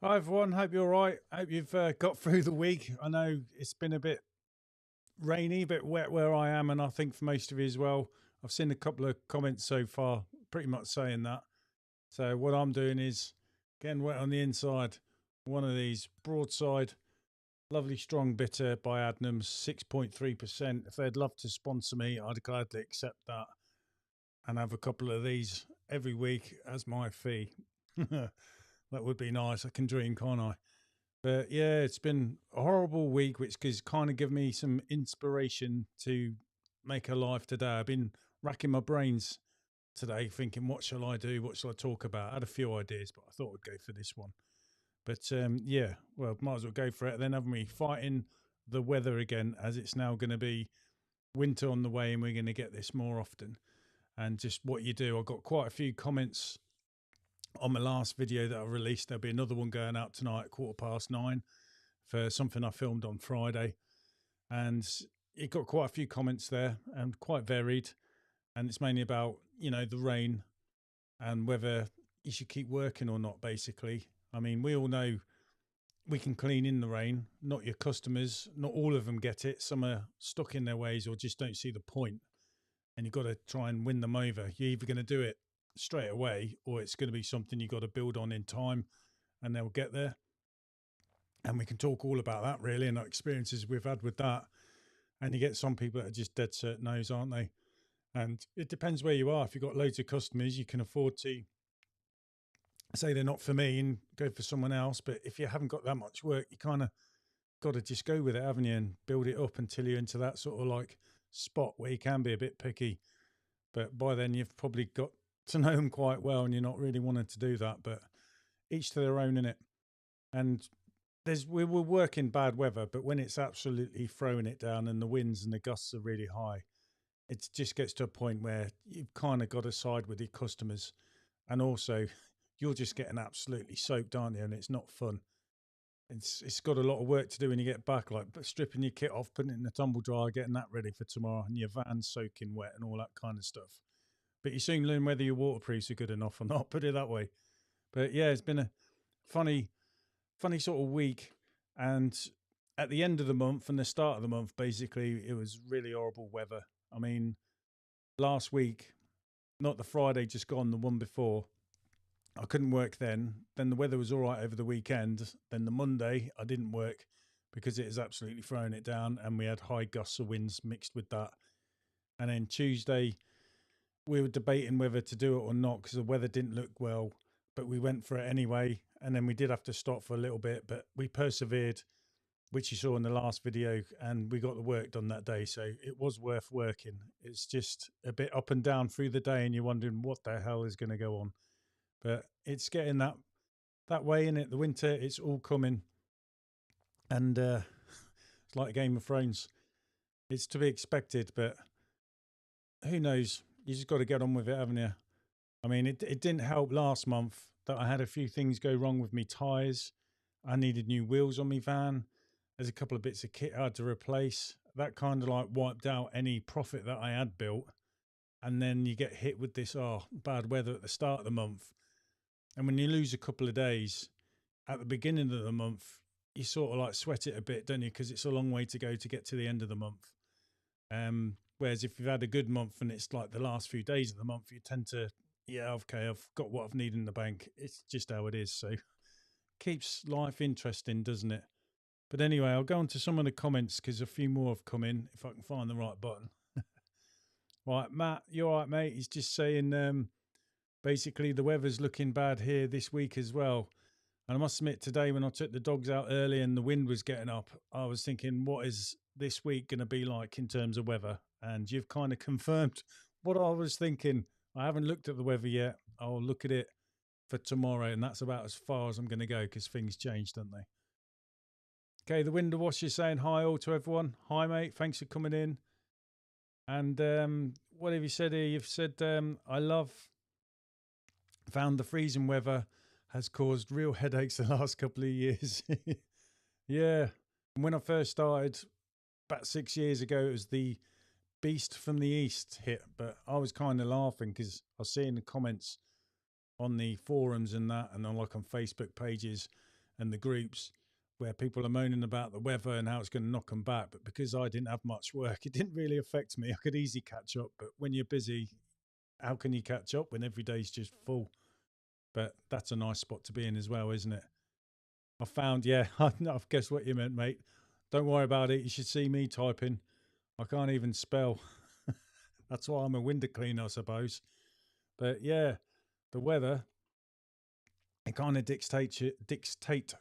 Hi everyone, hope you're all right. Hope you've got through the week. I know it's been a bit rainy, a bit wet where I am, and I think for most of you as well. I've seen a couple of comments so far, pretty much saying that. So what I'm doing is getting wet on the inside. One of these broadside, lovely strong bitter by Adnams, 6.3%. If they'd love to sponsor me, I'd gladly accept that and have a couple of these every week as my fee. That would be nice. I can dream, can't I? But yeah, it's been a horrible week, which has kind of given me some inspiration to make a life today. I've been racking my brains today, thinking, what shall I do? What shall I talk about? I had a few ideas, but I thought I'd go for this one. But yeah, well, might as well go for it. Then, haven't we? Fighting the weather again, as it's now going to be winter on the way, and we're going to get this more often. And just what you do. I got quite a few comments on my last video that I released. There'll be another one going out tonight at 9:15 for something I filmed on Friday. And it got quite a few comments there and quite varied. And it's mainly about, the rain and whether you should keep working or not, basically. I mean, we all know we can clean in the rain, not your customers. Not all of them get it. Some are stuck in their ways or just don't see the point. And you've got to try and win them over. You're either going to do it straight away or it's going to be something you've got to build on in time and they'll get there. And we can talk all about that really and our experiences we've had with that. And you get some people that are just dead certain no's, aren't they? And it depends where you are. If you've got loads of customers, you can afford to say they're not for me and go for someone else. But if you haven't got that much work, you kind of got to just go with it, haven't you? And build it up until you're into that sort of like spot where you can be a bit picky. But by then you've probably got to know them quite well and you're not really wanting to do that. But each to their own, in it. And we will work in bad weather, but when it's absolutely throwing it down and the winds and the gusts are really high, it just gets to a point where you've kind of got to side with your customers. And also, you're just getting absolutely soaked, aren't you? And it's not fun. It's got a lot of work to do when you get back, like stripping your kit off, putting it in the tumble dryer, getting that ready for tomorrow, and your van soaking wet and all that kind of stuff. But you soon learn whether your waterproofs are good enough or not, put it that way. But yeah, it's been a funny sort of week. And at the end of the month and the start of the month, basically, it was really horrible weather. I mean, last week, not the Friday just gone, the one before, I couldn't work then. Then the weather was all right over the weekend. Then the Monday, I didn't work because it was absolutely throwing it down. And we had high gusts of winds mixed with that. And then Tuesday, we were debating whether to do it or not because the weather didn't look well, but we went for it anyway. And then we did have to stop for a little bit, but we persevered, which you saw in the last video, and we got the work done that day. So it was worth working. It's just a bit up and down through the day, and you're wondering what the hell is going to go on. But it's getting that way in it. The winter, it's all coming, and it's like Game of Thrones. It's to be expected, but who knows? You just got to get on with it, haven't you? I mean, it didn't help last month that I had a few things go wrong with me tyres. I needed new wheels on my van. There's a couple of bits of kit I had to replace. That kind of like wiped out any profit that I had built. And then you get hit with this bad weather at the start of the month. And when you lose a couple of days at the beginning of the month, you sort of like sweat it a bit, don't you? Because it's a long way to go to get to the end of the month. Whereas if you've had a good month and it's like the last few days of the month, you tend to, yeah, okay, I've got what I've needed in the bank. It's just how it is. So keeps life interesting, doesn't it? But anyway, I'll go on to some of the comments because a few more have come in if I can find the right button. Right, Matt, you all right, mate? He's just saying basically the weather's looking bad here this week as well. And I must admit, today when I took the dogs out early and the wind was getting up, I was thinking, what is this week going to be like in terms of weather? And you've kind of confirmed what I was thinking. I haven't looked at the weather yet. I'll look at it for tomorrow, and that's about as far as I'm going to go because things change, don't they? Okay, the window washer saying hi all to everyone. Hi, mate. Thanks for coming in. And what have you said here? You've said, found the freezing weather has caused real headaches the last couple of years. Yeah. And when I first started about 6 years ago, it was the beast from the east hit. But I was kind of laughing because I was seeing the comments on the forums and that, and on like on Facebook pages. and the groups where people are moaning about the weather and how it's going to knock them back. But because I didn't have much work, it didn't really affect me. I could easily catch up. But when you're busy, how can you catch up when every day's just full? But that's a nice spot to be in as well, isn't it? I found, yeah, I've guessed what you meant, mate. Don't worry about it. You should see me typing. I can't even spell. That's why I'm a window cleaner, I suppose. But yeah, the weather, it kind of dictate.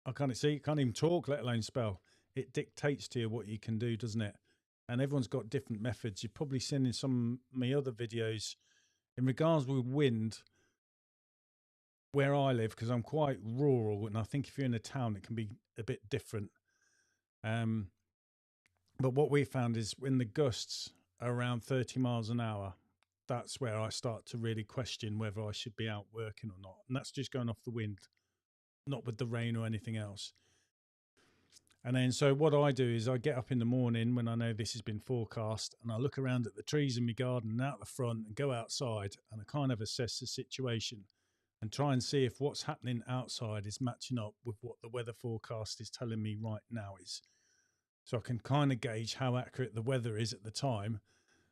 I can't see, you can't even talk, let alone spell. It dictates to you what you can do, doesn't it? And everyone's got different methods. You've probably seen in some of my other videos in regards with wind, where I live, because I'm quite rural, and I think if you're in a town, it can be a bit different. Um, but what we found is when the gusts are around 30 miles an hour, that's where I start to really question whether I should be out working or not. And that's just going off the wind, not with the rain or anything else. And then, so what I do is I get up in the morning when I know this has been forecast, and I look around at the trees in my garden and out the front and go outside, and I kind of assess the situation and try and see if what's happening outside is matching up with what the weather forecast is telling me right now is. So I can kind of gauge how accurate the weather is at the time.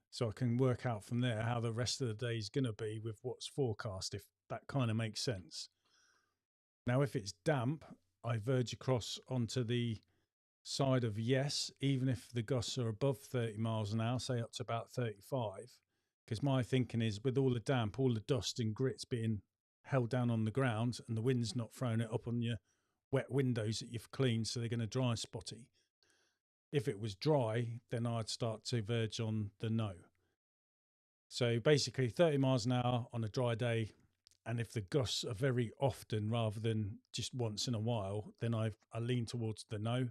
So I can work out from there how the rest of the day is going to be with what's forecast, if that kind of makes sense. Now, if it's damp, I verge across onto the side of yes, even if the gusts are above 30 miles an hour, say up to about 35. Because my thinking is with all the damp, all the dust and grits being held down on the ground and the wind's not throwing it up on your wet windows that you've cleaned, so they're going to dry spotty. If it was dry, then I'd start to verge on the no. So basically 30 miles an hour on a dry day. And if the gusts are very often rather than just once in a while, then I lean towards the no.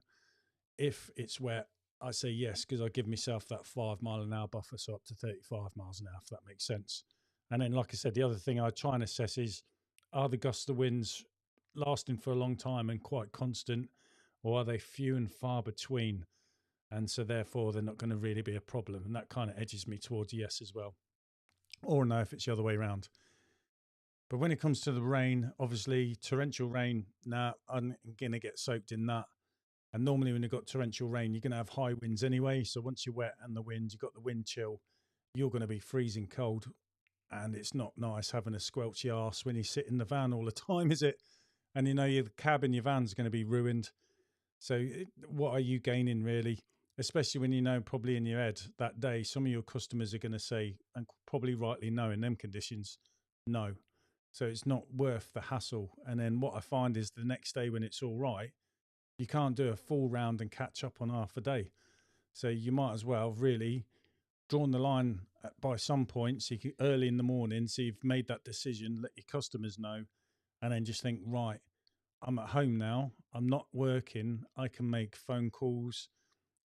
If it's wet, I say yes, because I give myself that 5 mile an hour buffer, so up to 35 miles an hour, if that makes sense. And then, like I said, the other thing I try and assess is, are the gusts of winds lasting for a long time and quite constant, or are they few and far between? And so therefore they're not going to really be a problem. And that kind of edges me towards yes as well. Or no, if it's the other way around. But when it comes to the rain, obviously torrential rain, I'm going to get soaked in that. And normally when you've got torrential rain, you're going to have high winds anyway. So once you're wet and the wind, you've got the wind chill, you're going to be freezing cold. And it's not nice having a squelchy arse when you sit in the van all the time, is it? And you know your cab in your van's going to be ruined. So what are you gaining really? Especially when you know probably in your head that day, some of your customers are going to say, and probably rightly know in them conditions, no. So it's not worth the hassle. And then what I find is the next day when it's all right, you can't do a full round and catch up on half a day. So you might as well really drawn the line by some points early in the morning. So you've made that decision, let your customers know, and then just think, right, I'm at home now. I'm not working. I can make phone calls,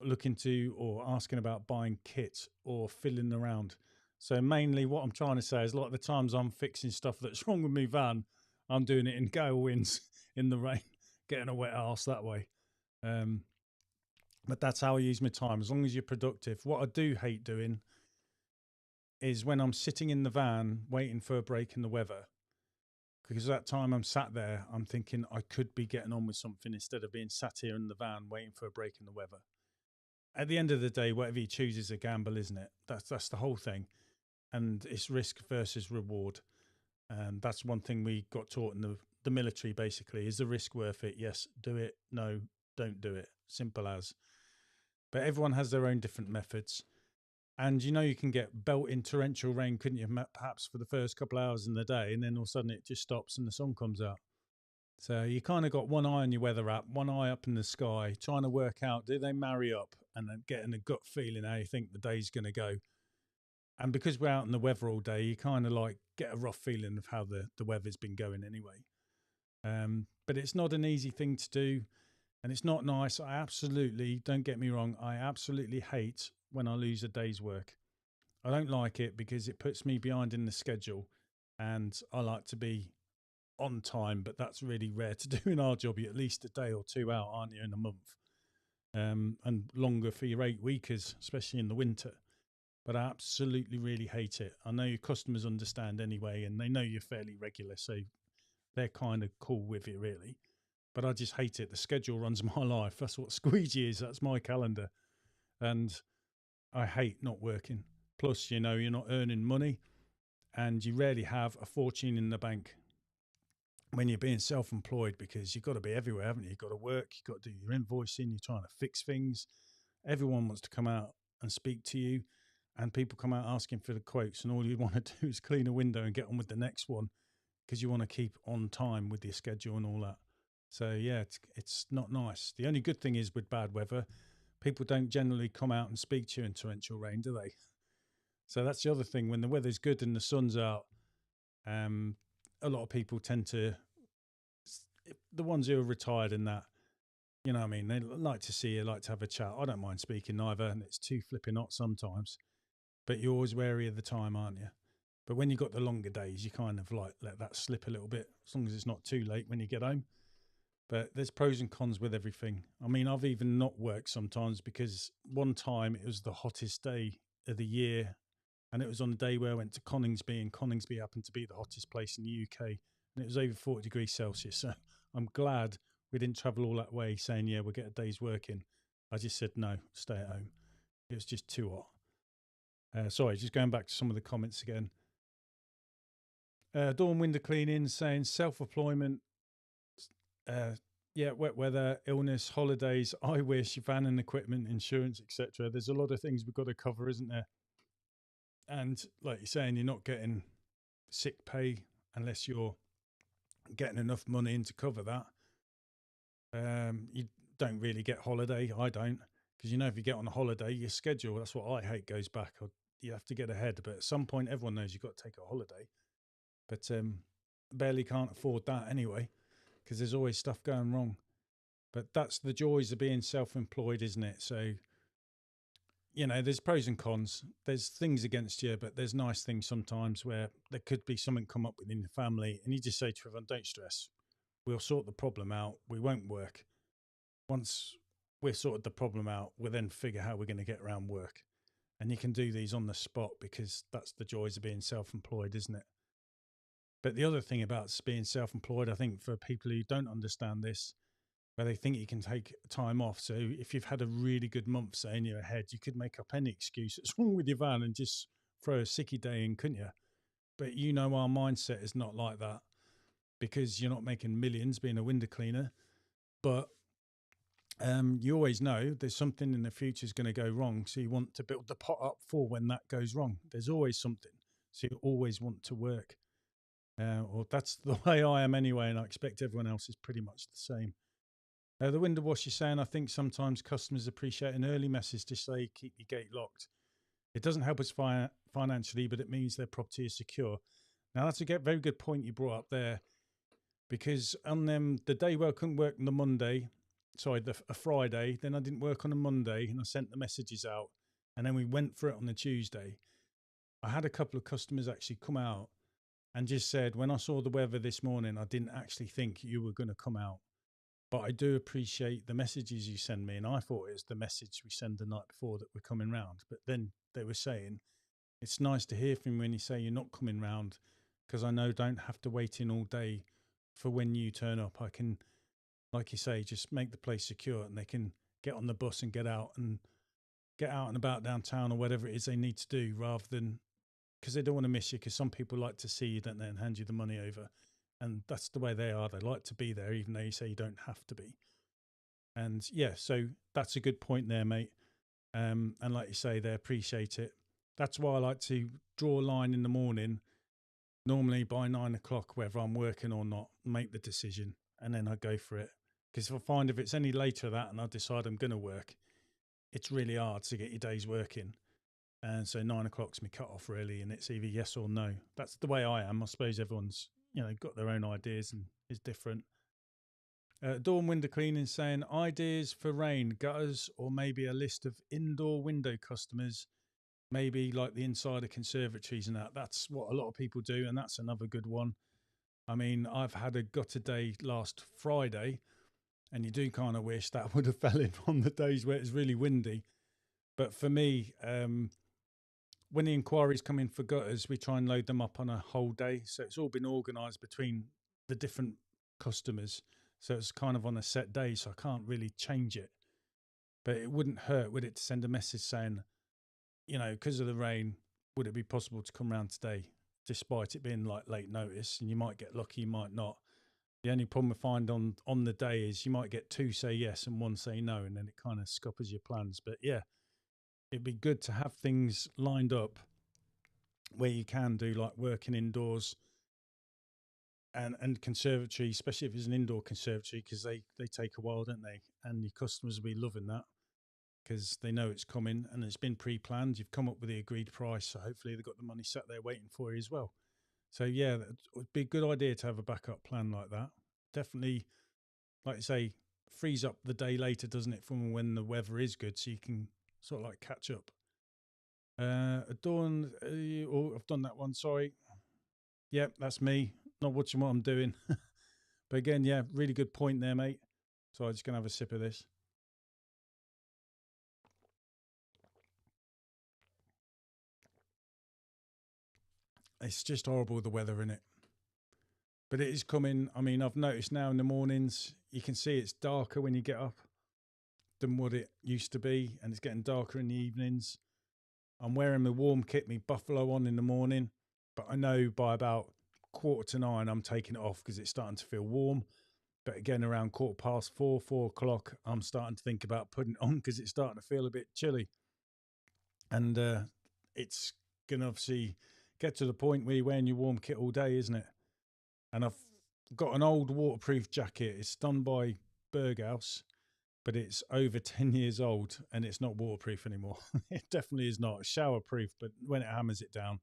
looking to or asking about buying kit or filling around. So mainly what I'm trying to say is a lot of the times I'm fixing stuff that's wrong with my van, I'm doing it in gale winds in the rain, getting a wet arse that way. But that's how I use my time, as long as you're productive. What I do hate doing is when I'm sitting in the van waiting for a break in the weather, because at that time I'm sat there, I'm thinking I could be getting on with something instead of being sat here in the van waiting for a break in the weather. At the end of the day, whatever you choose is a gamble, isn't it? That's the whole thing. And it's risk versus reward. And that's one thing we got taught in the military, basically. Is the risk worth it? Yes, do it. No, don't do it. Simple as. But everyone has their own different methods. And you know, you can get belting torrential rain, couldn't you? Perhaps for the first couple of hours in the day, and then all of a sudden it just stops and the sun comes out. So you kind of got one eye on your weather app, one eye up in the sky, trying to work out, do they marry up, and then getting a gut feeling how you think the day's going to go. And because we're out in the weather all day, you kind of like get a rough feeling of how the weather's been going anyway. But it's not an easy thing to do. And it's not nice. I absolutely, don't get me wrong, I absolutely hate when I lose a day's work. I don't like it because it puts me behind in the schedule, and I like to be on time, but that's really rare to do in our job. You're at least a day or two out, aren't you, in a month? And longer for your 8-weekers, especially in the winter. But I absolutely really hate it. I know your customers understand anyway, and they know you're fairly regular, so they're kind of cool with it, really. but I just hate it. The schedule runs my life. That's what squeegee is. That's my calendar. And I hate not working. Plus, you know, you're not earning money and you rarely have a fortune in the bank when you're being self-employed, because you've got to be everywhere, haven't you? You've got to work, you've got to do your invoicing, you're trying to fix things. Everyone wants to come out and speak to you, and people come out asking for the quotes, and all you want to do is clean a window and get on with the next one because you want to keep on time with your schedule and all that. So yeah, it's not nice. The only good thing is with bad weather, people don't generally come out and speak to you in torrential rain, do they? So that's the other thing. When the weather's good and the sun's out, a lot of people tend to, the ones who are retired and that, you know what I mean, they like to see you, like to have a chat. I don't mind speaking either, and it's too flipping hot sometimes, but you're always wary of the time, aren't you? But when you've got the longer days, you kind of like let that slip a little bit, as long as it's not too late when you get home. But there's pros and cons with everything. I mean, I've even not worked sometimes because one time it was the hottest day of the year, and it was on a day where I went to Coningsby, and Coningsby happened to be the hottest place in the UK, and it was over 40 degrees Celsius. So I'm glad we didn't travel all that way saying, yeah, we'll get a day's work in. I just said, no, stay at home. It was just too hot. Sorry, just going back to some of the comments again. Dawn Window Cleaning saying self-employment, yeah, wet weather, illness, holidays, I wish, van and equipment, insurance, etc. There's a lot of things we've got to cover, isn't there? And like you're saying, you're not getting sick pay unless you're getting enough money in to cover that. You don't really get holiday. I don't, because you know, if you get on a holiday, your schedule, that's what I hate, goes back. You have to get ahead, but at some point everyone knows you've got to take a holiday, but barely can't afford that anyway, because there's always stuff going wrong. But that's the joys of being self-employed, isn't it? So, you know, there's pros and cons. There's things against you, but there's nice things sometimes where there could be something come up within the family, and you just say to everyone, don't stress. We'll sort the problem out. We won't work. Once we've sorted the problem out, we'll then figure how we're going to get around work. And you can do these on the spot, because that's the joys of being self-employed, isn't it? But the other thing about being self-employed, I think, for people who don't understand this, where they think you can take time off. So if you've had a really good month, say, in your head, you could make up any excuse that's wrong with your van and just throw a sicky day in, couldn't you? But you know, our mindset is not like that, because you're not making millions being a window cleaner. But you always know there's something in the future is going to go wrong. So you want to build the pot up for when that goes wrong. There's always something. So you always want to work. Or that's the way I am anyway. And I expect everyone else is pretty much the same. The window washer saying, I think sometimes customers appreciate an early message to say, keep your gate locked. It doesn't help us financially, but it means their property is secure. Now, that's a very good point you brought up there, because on the day where I couldn't work on the Monday, a Friday, then I didn't work on a Monday, and I sent the messages out, and then we went for it on the Tuesday. I had a couple of customers actually come out and just said, when I saw the weather this morning, I didn't actually think you were going to come out. But I do appreciate the messages you send me. And I thought it was the message we send the night before that we're coming round. But then they were saying, it's nice to hear from you when you say you're not coming round, because I know don't have to wait in all day for when you turn up. I can, like you say, just make the place secure, and they can get on the bus and get out and about downtown or whatever it is they need to do, rather than, because they don't want to miss you, because some people like to see you, don't they, and hand you the money over. And that's the way they are. They like to be there, even though you say you don't have to be. And yeah, so that's a good point there, mate. And like you say, they appreciate it. That's why I like to draw a line in the morning, normally by 9 o'clock, whether I'm working or not, make the decision, and then I go for it. Because if I find if it's any later that and I decide I'm going to work, it's really hard to get your days working. And so 9 o'clock's my cut off, really, and it's either yes or no. That's the way I am. I suppose everyone's, got their own ideas and is different. Dawn Window Cleaning saying, ideas for rain, gutters, or maybe a list of indoor window customers, maybe like the inside of conservatories and that. That's what a lot of people do, and that's another good one. I mean, I've had a gutter day last Friday, and you do kind of wish that would have fell in on the days where it's really windy. But for me, when the inquiries come in for gutters, we try and load them up on a whole day. So it's all been organised between the different customers. So it's kind of on a set day, so I can't really change it. But it wouldn't hurt, would it, to send a message saying, because of the rain, would it be possible to come round today, despite it being like late notice? And you might get lucky, you might not. The only problem I find on the day is you might get two say yes and one say no, and then it kind of scuppers your plans. But yeah, it'd be good to have things lined up where you can do like working indoors and conservatory, especially if it's an indoor conservatory, because they take a while, don't they? And your customers will be loving that because they know it's coming and it's been pre-planned. You've come up with the agreed price, so hopefully they've got the money sat there waiting for you as well. So yeah, that would be a good idea to have a backup plan like that. Definitely, like you say, frees up the day later, doesn't it, from when the weather is good, so you can sort of like catch up. Adorn, I've done that one. Sorry. Yep, that's me. Not watching what I'm doing. But again, yeah, really good point there, mate. So I'm just gonna have a sip of this. It's just horrible, the weather in it. But it is coming. I mean, I've noticed now in the mornings, you can see it's darker when you get up than what it used to be, and it's getting darker in the evenings. I'm wearing my warm kit, my buffalo on in the morning, but I know by about 8:45 I'm taking it off because it's starting to feel warm. But again, around 4:15, 4 o'clock, I'm starting to think about putting it on because it's starting to feel a bit chilly. And it's going to obviously get to the point where you're wearing your warm kit all day, isn't it? And I've got an old waterproof jacket. It's done by Berghaus, but it's over 10 years old and it's not waterproof anymore. It definitely is not. It's showerproof, but when it hammers it down,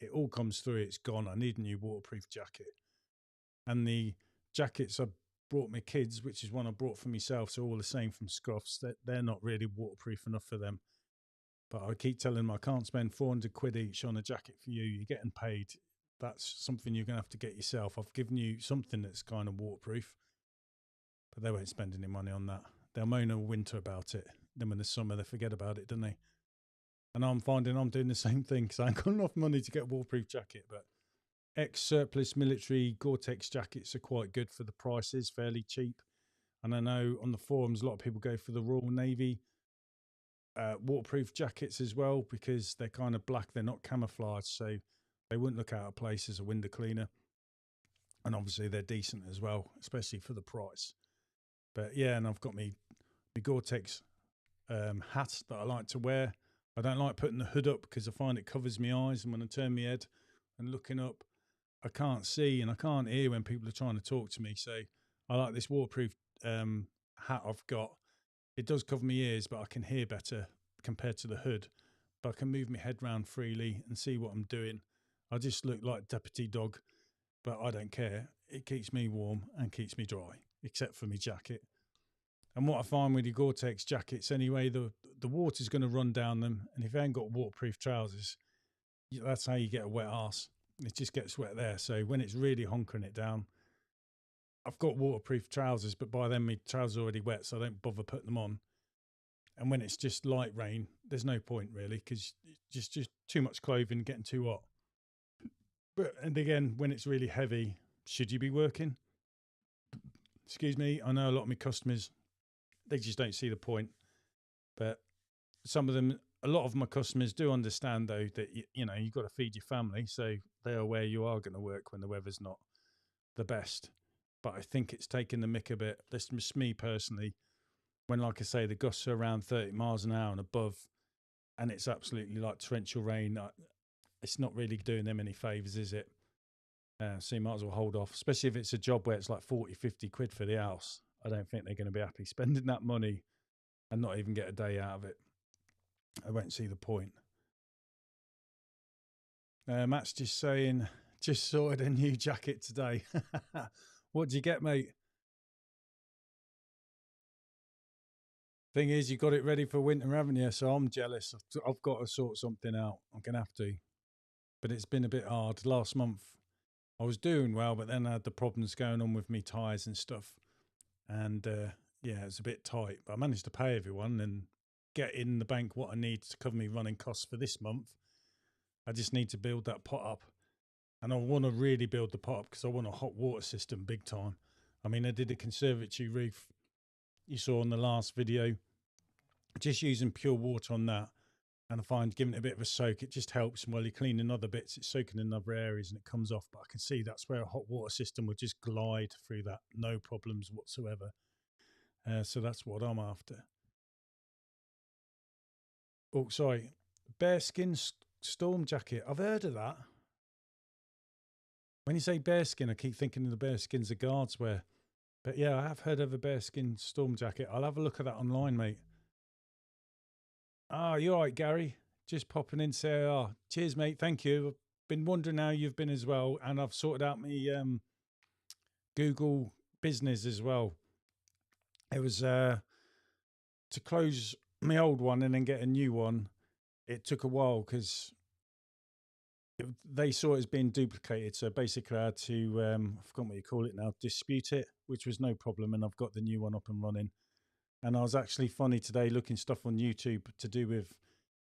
it all comes through. It's gone. I need a new waterproof jacket. And the jackets I brought my kids, which is one I brought for myself, so all the same from Scruffs, that they're not really waterproof enough for them. But I keep telling them I can't spend 400 quid each on a jacket for you. You're getting paid. That's something you're going to have to get yourself. I've given you something that's kind of waterproof, but they won't spend any money on that. They'll moan all winter about it. Then when the summer, they forget about it, don't they? And I'm finding I'm doing the same thing because I ain't got enough money to get a waterproof jacket. But ex-surplus military Gore-Tex jackets are quite good for the prices, fairly cheap. And I know on the forums, a lot of people go for the Royal Navy waterproof jackets as well because they're kind of black. They're not camouflaged, so they wouldn't look out of place as a window cleaner. And obviously they're decent as well, especially for the price. But yeah, and I've got me Gore-Tex hat that I like to wear. I don't like putting the hood up because I find it covers my eyes, and when I turn my head and looking up, I can't see and I can't hear when people are trying to talk to me. So I like this waterproof hat I've got. It does cover my ears, but I can hear better compared to the hood. But I can move my head round freely and see what I'm doing. I just look like Deputy Dog, but I don't care. It keeps me warm and keeps me dry, except for my jacket. And what I find with your Gore-Tex jackets anyway, the water's going to run down them. And if you ain't got waterproof trousers, that's how you get a wet arse. It just gets wet there. So when it's really honkering it down, I've got waterproof trousers, but by then my trousers are already wet, so I don't bother putting them on. And when it's just light rain, there's no point really because just too much clothing getting too hot. But and again, when it's really heavy, should you be working? Excuse me. I know a lot of my customers, they just don't see the point. But some of them, a lot of my customers do understand though that you've got to feed your family, so they are aware you are going to work when the weather's not the best. But I think it's taken the mick a bit. That's just me personally. When, like I say, the gusts are around 30 miles an hour and above, and it's absolutely like torrential rain, it's not really doing them any favours, is it? So you might as well hold off, especially if it's a job where it's like 40, 50 quid for the house. I don't think they're going to be happy spending that money and not even get a day out of it. I won't see the point. Matt's just saying, just sorted a new jacket today. What do you get, mate? Thing is, you got it ready for winter, haven't you? So I'm jealous. I've got to sort something out. I'm going to have to. But it's been a bit hard. Last month, I was doing well, but then I had the problems going on with me tyres and stuff. And yeah, it's a bit tight. But I managed to pay everyone and get in the bank what I need to cover me running costs for this month. I just need to build that pot up. And I want to really build the pot up because I want a hot water system big time. I mean, I did a conservatory roof you saw on the last video, just using pure water on that. And I find giving it a bit of a soak, it just helps. And while you're cleaning other bits, it's soaking in other areas and it comes off. But I can see that's where a hot water system would just glide through that, no problems whatsoever. So that's what I'm after. Oh, sorry, bearskin storm jacket. I've heard of that. When you say bearskin, I keep thinking of the bearskins the guards wear. But yeah, I have heard of a bearskin storm jacket. I'll have a look at that online, mate. Ah, you're right, Gary. Just popping in to say, oh, cheers, mate. Thank you. I've been wondering how you've been as well. And I've sorted out my Google business as well. It was to close my old one and then get a new one. It took a while because they saw it as being duplicated. So basically, I had to, I forgot what you call it now, dispute it, which was no problem. And I've got the new one up and running. And I was actually funny today looking stuff on YouTube to do with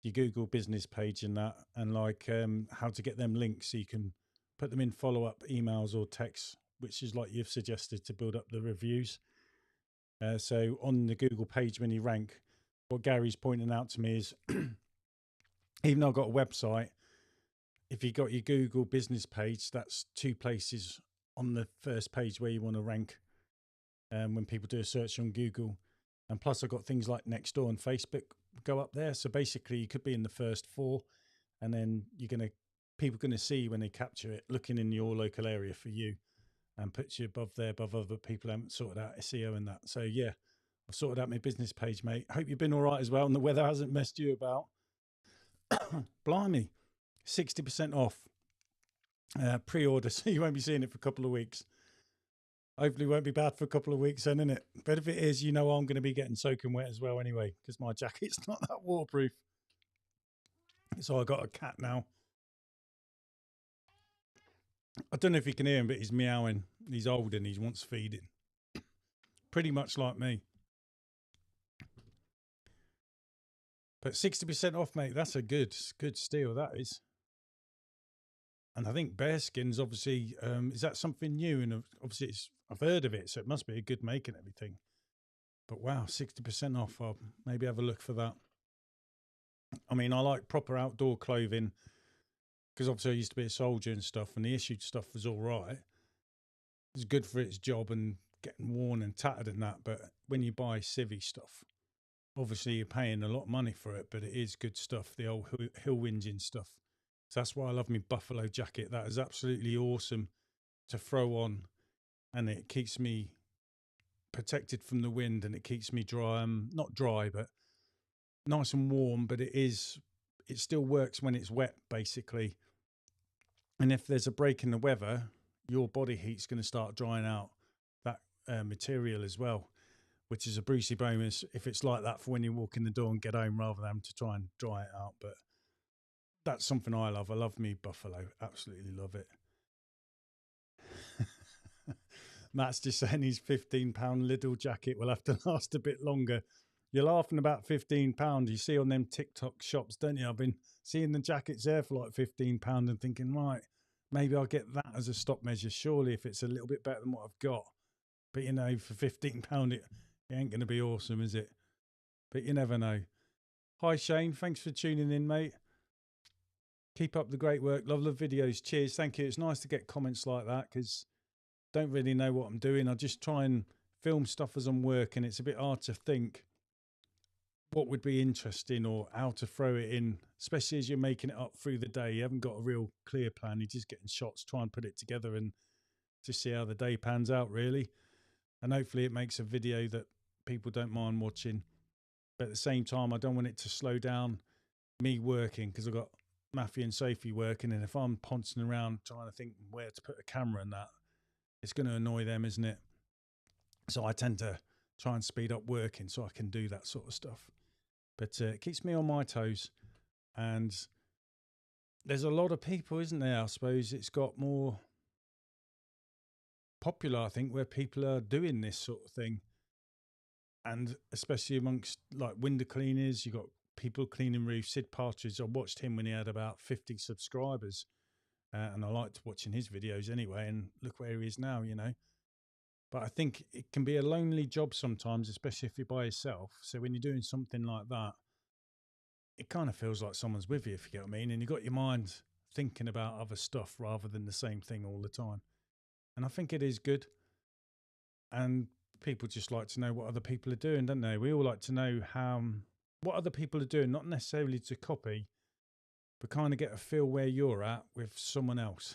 your Google business page and that, and like how to get them links so you can put them in follow up emails or texts, which is like you've suggested to build up the reviews. So on the Google page, when you rank, what Gary's pointing out to me is even though I've got a website, if you got your Google business page, that's two places on the first page where you want to rank when people do a search on Google. And plus, I've got things like Nextdoor and Facebook go up there. So basically, you could be in the first four, and then people are gonna see when they capture it, looking in your local area for you, and puts you above there, above other people who haven't sorted out SEO and that. So yeah, I've sorted out my business page, mate. Hope you've been all right as well, and the weather hasn't messed you about. Blimey, 60% off pre-order, so you won't be seeing it for a couple of weeks. Hopefully, it won't be bad for a couple of weeks then, innit? But if it is, I'm going to be getting soaking wet as well anyway, because my jacket's not that waterproof. So I got a cat now. I don't know if you can hear him, but he's meowing. He's old and he wants feeding. Pretty much like me. But 60% off, mate. That's a good steal, that is. And I think bearskin's obviously, is that something new? And obviously, I've heard of it, so it must be a good make and everything. But wow, 60% off. I'll maybe have a look for that. I mean, I like proper outdoor clothing because obviously I used to be a soldier and stuff, and the issued stuff was all right. It's good for its job and getting worn and tattered and that. But when you buy civvy stuff, obviously you're paying a lot of money for it, but it is good stuff, the old hill whinging stuff. So that's why I love my buffalo jacket. That is absolutely awesome to throw on, and it keeps me protected from the wind and it keeps me dry. Not dry, but nice and warm. But it still works when it's wet, basically. And if there's a break in the weather, your body heat's going to start drying out that material as well, which is a Brucey bonus if it's like that for when you walk in the door and get home rather than to try and dry it out. But that's something I love. I love me buffalo. Absolutely love it. Matt's just saying his £15 Lidl jacket will have to last a bit longer. You're laughing about £15. You see on them TikTok shops, don't you? I've been seeing the jackets there for like £15 and thinking, right, maybe I'll get that as a stop measure. Surely if it's a little bit better than what I've got. But for £15, it ain't going to be awesome, is it? But you never know. Hi, Shane. Thanks for tuning in, mate. Keep up the great work. Love the videos. Cheers. Thank you. It's nice to get comments like that because I don't really know what I'm doing. I just try and film stuff as I'm working. It's a bit hard to think what would be interesting or how to throw it in, especially as you're making it up through the day. You haven't got a real clear plan. You're just getting shots, try and put it together and just see how the day pans out, really. And hopefully it makes a video that people don't mind watching. But at the same time, I don't want it to slow down me working because I've got Matthew and Sophie working. And if I'm pouncing around trying to think where to put a camera and that, it's going to annoy them, isn't it? So I tend to try and speed up working so I can do that sort of stuff. But it keeps me on my toes. And there's a lot of people, isn't there? I suppose it's got more popular, I think, where people are doing this sort of thing. And especially amongst like window cleaners, you've got people cleaning roofs. Sid Partridge, I watched him when he had about 50 subscribers. And I liked watching his videos anyway. And look where he is now, But I think it can be a lonely job sometimes, especially if you're by yourself. So when you're doing something like that, it kind of feels like someone's with you, if you get what I mean. And you've got your mind thinking about other stuff rather than the same thing all the time. And I think it is good. And people just like to know what other people are doing, don't they? We all like to know what other people are doing, not necessarily to copy, but kind of get a feel where you're at with someone else.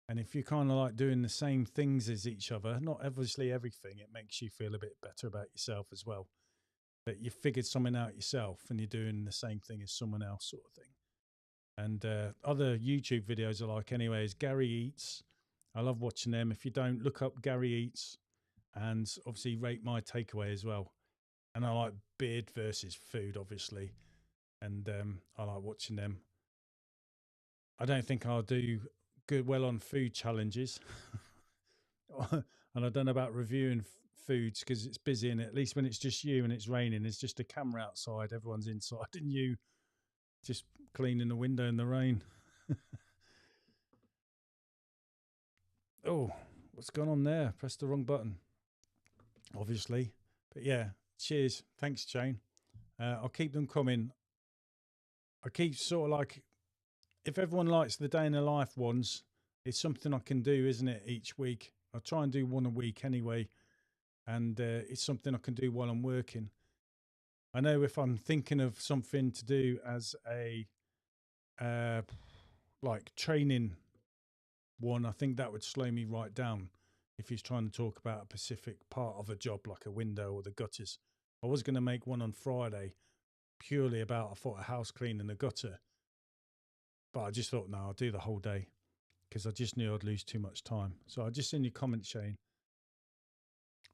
And if you're kind of like doing the same things as each other, not obviously everything, it makes you feel a bit better about yourself as well. That you figured something out yourself and you're doing the same thing as someone else, sort of thing. And other YouTube videos I like anyway is Gary Eats. I love watching them. If you don't, look up Gary Eats and obviously Rate My Takeaway as well. And I like beard versus food, obviously. And I like watching them. I don't think I'll do well on food challenges. And I don't know about reviewing foods because it's busy, and at least when it's just you and it's raining, there's just a camera outside, everyone's inside, and you just cleaning the window in the rain. Oh, what's going on there? Press the wrong button, obviously. But yeah, cheers. Thanks, Jane. I'll keep them coming. I keep sort of like, if everyone likes the day in the life ones, it's something I can do, isn't it, each week? I try and do one a week anyway, and it's something I can do while I'm working. I know if I'm thinking of something to do as a like training one, I think that would slow me right down if he's trying to talk about a specific part of a job like a window or the gutters. I was going to make one on Friday purely about, I thought, a house clean and a gutter, but I just thought, no, I'll do the whole day because I just knew I'd lose too much time. So I just seen your comment, Shane.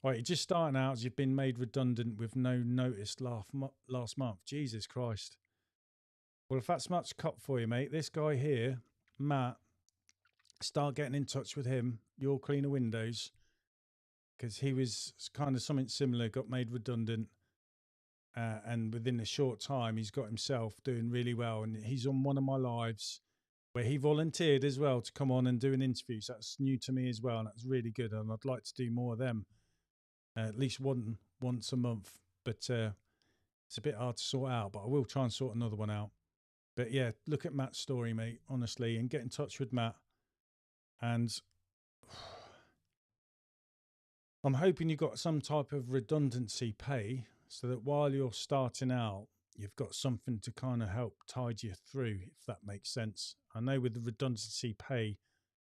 Right, you're just starting out as you've been made redundant with no notice last month. Jesus Christ. Well, if that's much cut for you, mate, this guy here, Matt, start getting in touch with him. You'll cleaner windows, because he was kind of something similar, got made redundant. And within a short time, he's got himself doing really well. And he's on one of my lives where he volunteered as well to come on and do an interview. So that's new to me as well. And that's really good. And I'd like to do more of them, at least once a month. But it's a bit hard to sort out, but I will try and sort another one out. But yeah, look at Matt's story, mate, honestly, and get in touch with Matt. And I'm hoping you've got some type of redundancy pay so that while you're starting out, you've got something to kind of help tide you through, if that makes sense. I know with the redundancy pay,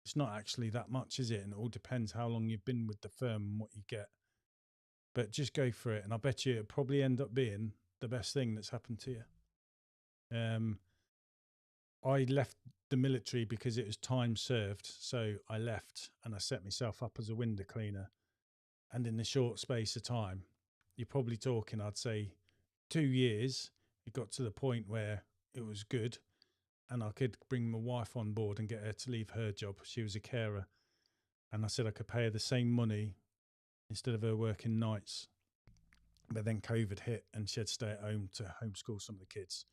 it's not actually that much, is it? And it all depends how long you've been with the firm and what you get. But just go for it. And I bet you it'll probably end up being the best thing that's happened to you. I left the military because it was time served. So I left and I set myself up as a window cleaner. And in a short space of time, you're probably talking, I'd say, 2 years. It got to the point where it was good. And I could bring my wife on board and get her to leave her job. She was a carer. And I said I could pay her the same money instead of her working nights. But then COVID hit and she had to stay at home to homeschool some of the kids.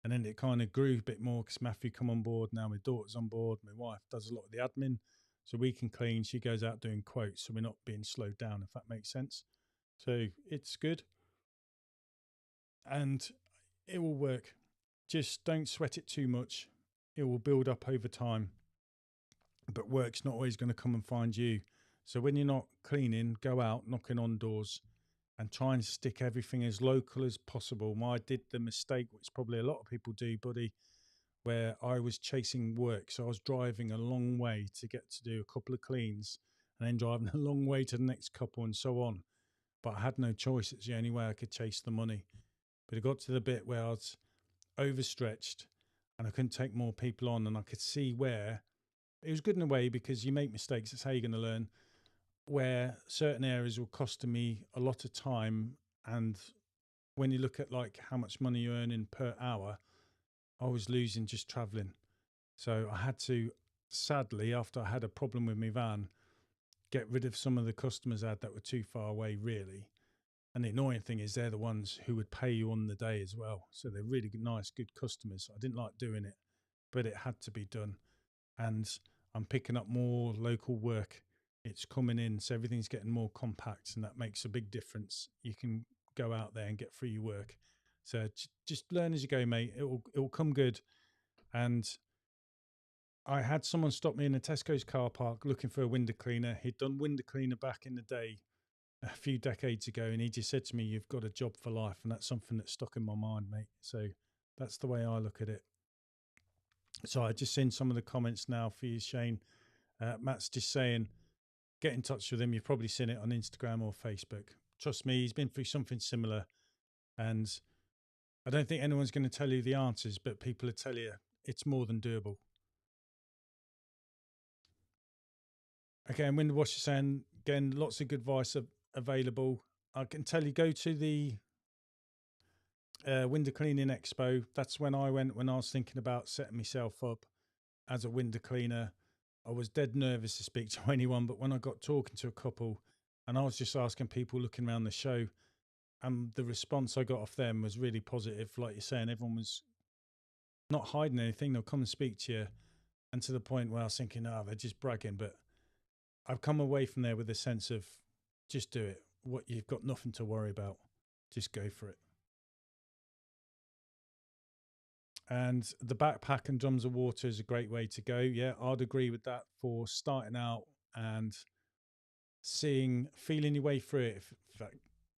And then it kind of grew a bit more because Matthew come on board. Now my daughter's on board. My wife does a lot of the admin. So we can clean. She goes out doing quotes. So we're not being slowed down, if that makes sense. So it's good. And it will work. Just don't sweat it too much. It will build up over time. But work's not always going to come and find you. So when you're not cleaning, go out knocking on doors and try and stick everything as local as possible. I did the mistake, which probably a lot of people do, buddy, where I was chasing work. So I was driving a long way to get to do a couple of cleans and then driving a long way to the next couple and so on. But I had no choice. It's the only way I could chase the money. But it got to the bit where I was overstretched and I couldn't take more people on, and I could see where it was good in a way because you make mistakes. That's how you're going to learn. Where certain areas were costing me a lot of time, and when you look at like how much money you're earning per hour, I was losing just traveling. So I had to, sadly, after I had a problem with my van, get rid of some of the customers I had that were too far away, really. And the annoying thing is they're the ones who would pay you on the day as well. So they're really nice, good customers. I didn't like doing it, but it had to be done. And I'm picking up more local work. it's coming in, so everything's getting more compact, and that makes a big difference. You can go out there and get through your work. So just learn as you go, mate. It will come good. And I had someone stop me in a Tesco's car park looking for a window cleaner. He'd done window cleaner back in the day, a few decades ago, and he just said to me, "You've got a job for life," and that's something that's stuck in my mind, mate. So that's the way I look at it. So I just seen some of the comments now for you, Shane. Matt's just saying, get in touch with him. You've probably seen it on Instagram or Facebook. Trust me, he's been through something similar, and I don't think anyone's going to tell you the answers, but people will tell you it's more than doable. Okay, and Window Washer saying, again, lots of good advice available. I can tell you, go to the window cleaning expo. That's when I went when I was thinking about setting myself up as a window cleaner. I was dead nervous to speak to anyone, but when I got talking to a couple and I was just asking people looking around the show, and the response I got off them was really positive. Like you're saying, everyone was not hiding anything. They'll come and speak to you. And to the point where I was thinking, oh, they're just bragging. But I've come away from there with a sense of just do it. What you've got nothing to worry about. Just go for it. And the backpack and drums of water is a great way to go. Yeah, I'd agree with that for starting out and feeling your way through it, if that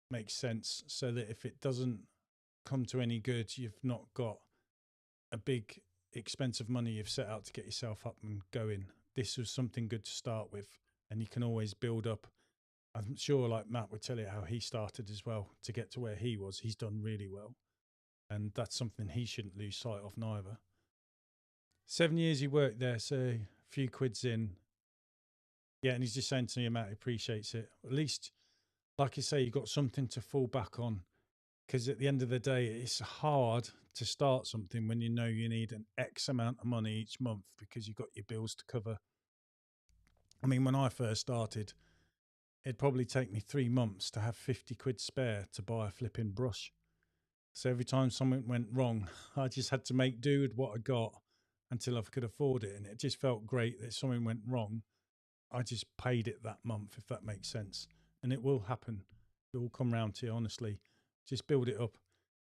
makes sense. So that if it doesn't come to any good, you've not got a big expense of money you've set out to get yourself up and going. This was something good to start with, and you can always build up. I'm sure, like Matt would tell you how he started as well to get to where he was. He's done really well, and that's something he shouldn't lose sight of neither. 7 years he worked there, so a few quids in. Yeah, and he's just saying to me, Matt, he appreciates it. At least, like you say, you've got something to fall back on. Because at the end of the day, it's hard to start something when you know you need an X amount of money each month because you've got your bills to cover. I mean, when I first started, it'd probably take me 3 months to have 50 quid spare to buy a flipping brush. So every time something went wrong, I just had to make do with what I got until I could afford it. And it just felt great that if something went wrong, I just paid it that month, if that makes sense. And it will happen. It will come round to you, honestly. Just build it up.